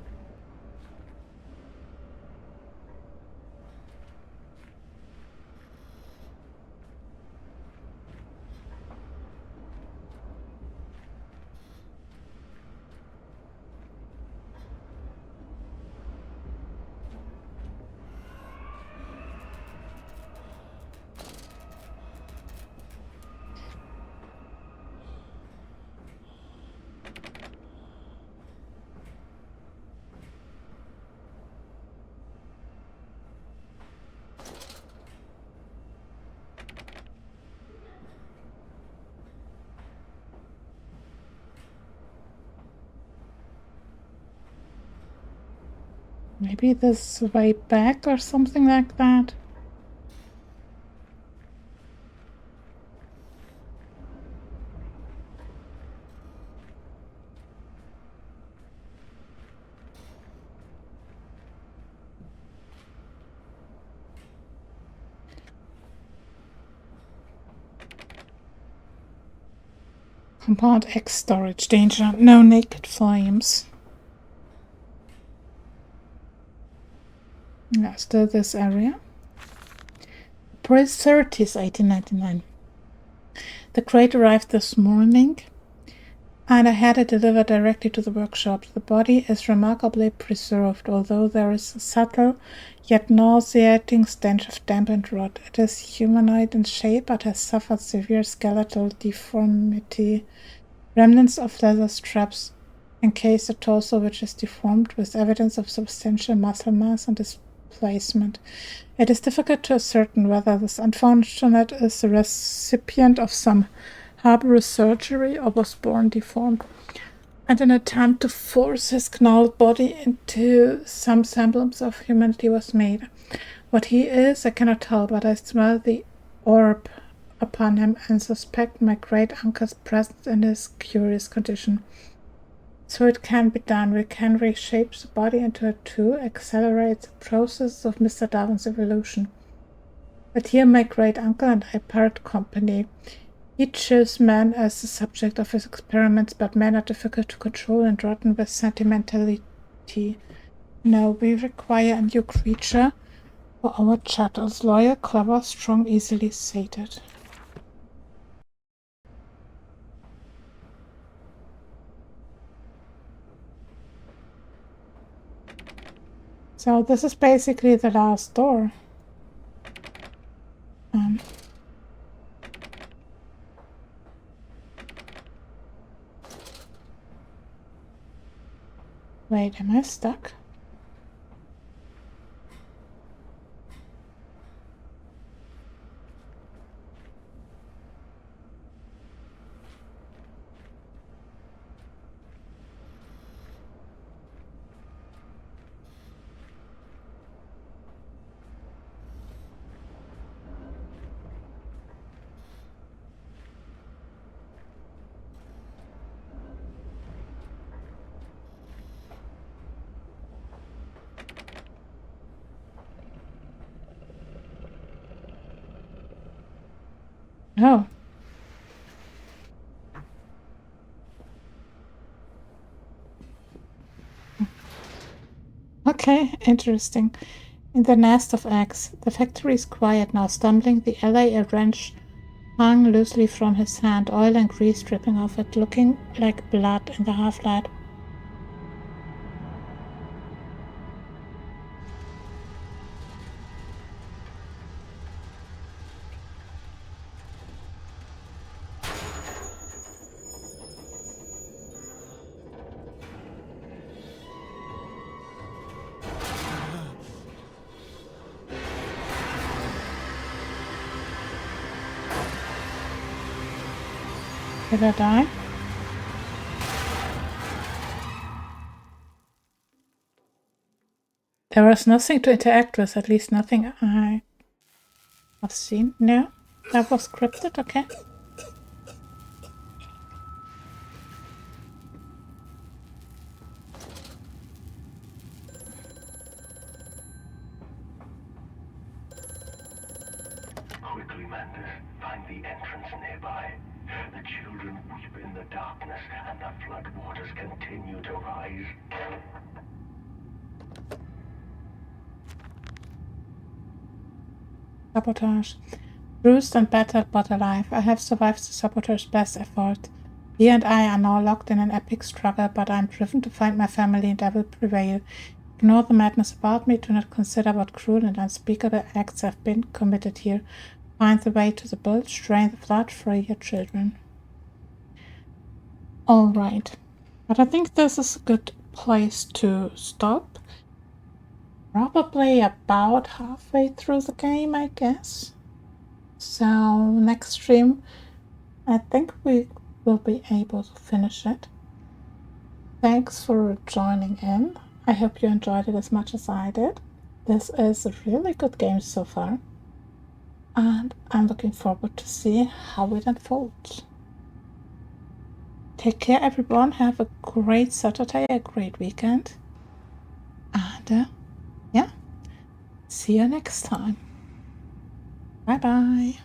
Maybe this way back or something like that. Compound X storage. Danger. No naked flames. Yeah, still this area. April 30th, 1899. The crate arrived this morning, and I had it delivered directly to the workshop. The body is remarkably preserved, although there is a subtle yet nauseating stench of damp and rot. It is humanoid in shape, but has suffered severe skeletal deformity. Remnants of leather straps encase the torso, which is deformed, with evidence of substantial muscle mass and displacement. It is difficult to ascertain whether this unfortunate is the recipient of some barbarous surgery or was born deformed, and an attempt to force his gnarled body into some semblance of humanity was made. What he is, I cannot tell, but I smell the orb upon him and suspect my great uncle's presence in his curious condition. So it can be done. We can reshape the body into a tool, accelerate the process of Mr. Darwin's evolution. But here my great uncle and I part company. He chose man as the subject of his experiments, but men are difficult to control and rotten with sentimentality. No, we require a new creature for our chattels. Loyal, clever, strong, easily sated. So this is basically the last door. Wait, am I stuck? Oh. Okay, interesting. In the nest of eggs. The factory is quiet now. Stumbling, the ally, a wrench hung loosely from his hand, oil and grease dripping off it, looking like blood in the half-light. Did I die? There was nothing to interact with, at least nothing I have seen. No, that was scripted, okay. Quickly, Mantis, find the entrance nearby. The children weep in the darkness, and the floodwaters continue to rise. Sabotage. Bruised and battered but alive, I have survived the saboteur's best effort. He and I are now locked in an epic struggle, but I am driven to find my family and I will prevail. Ignore the madness about me, do not consider what cruel and unspeakable acts have been committed here. Find the way to the bilge, drain the flood, free your children. Alright, but I think this is a good place to stop. Probably about halfway through the game, I guess. So next stream, I think we will be able to finish it. Thanks for joining in. I hope you enjoyed it as much as I did. This is a really good game so far. And I'm looking forward to see how it unfolds. Take care, everyone. Have a great Saturday, a great weekend. And yeah, see you next time. Bye-bye.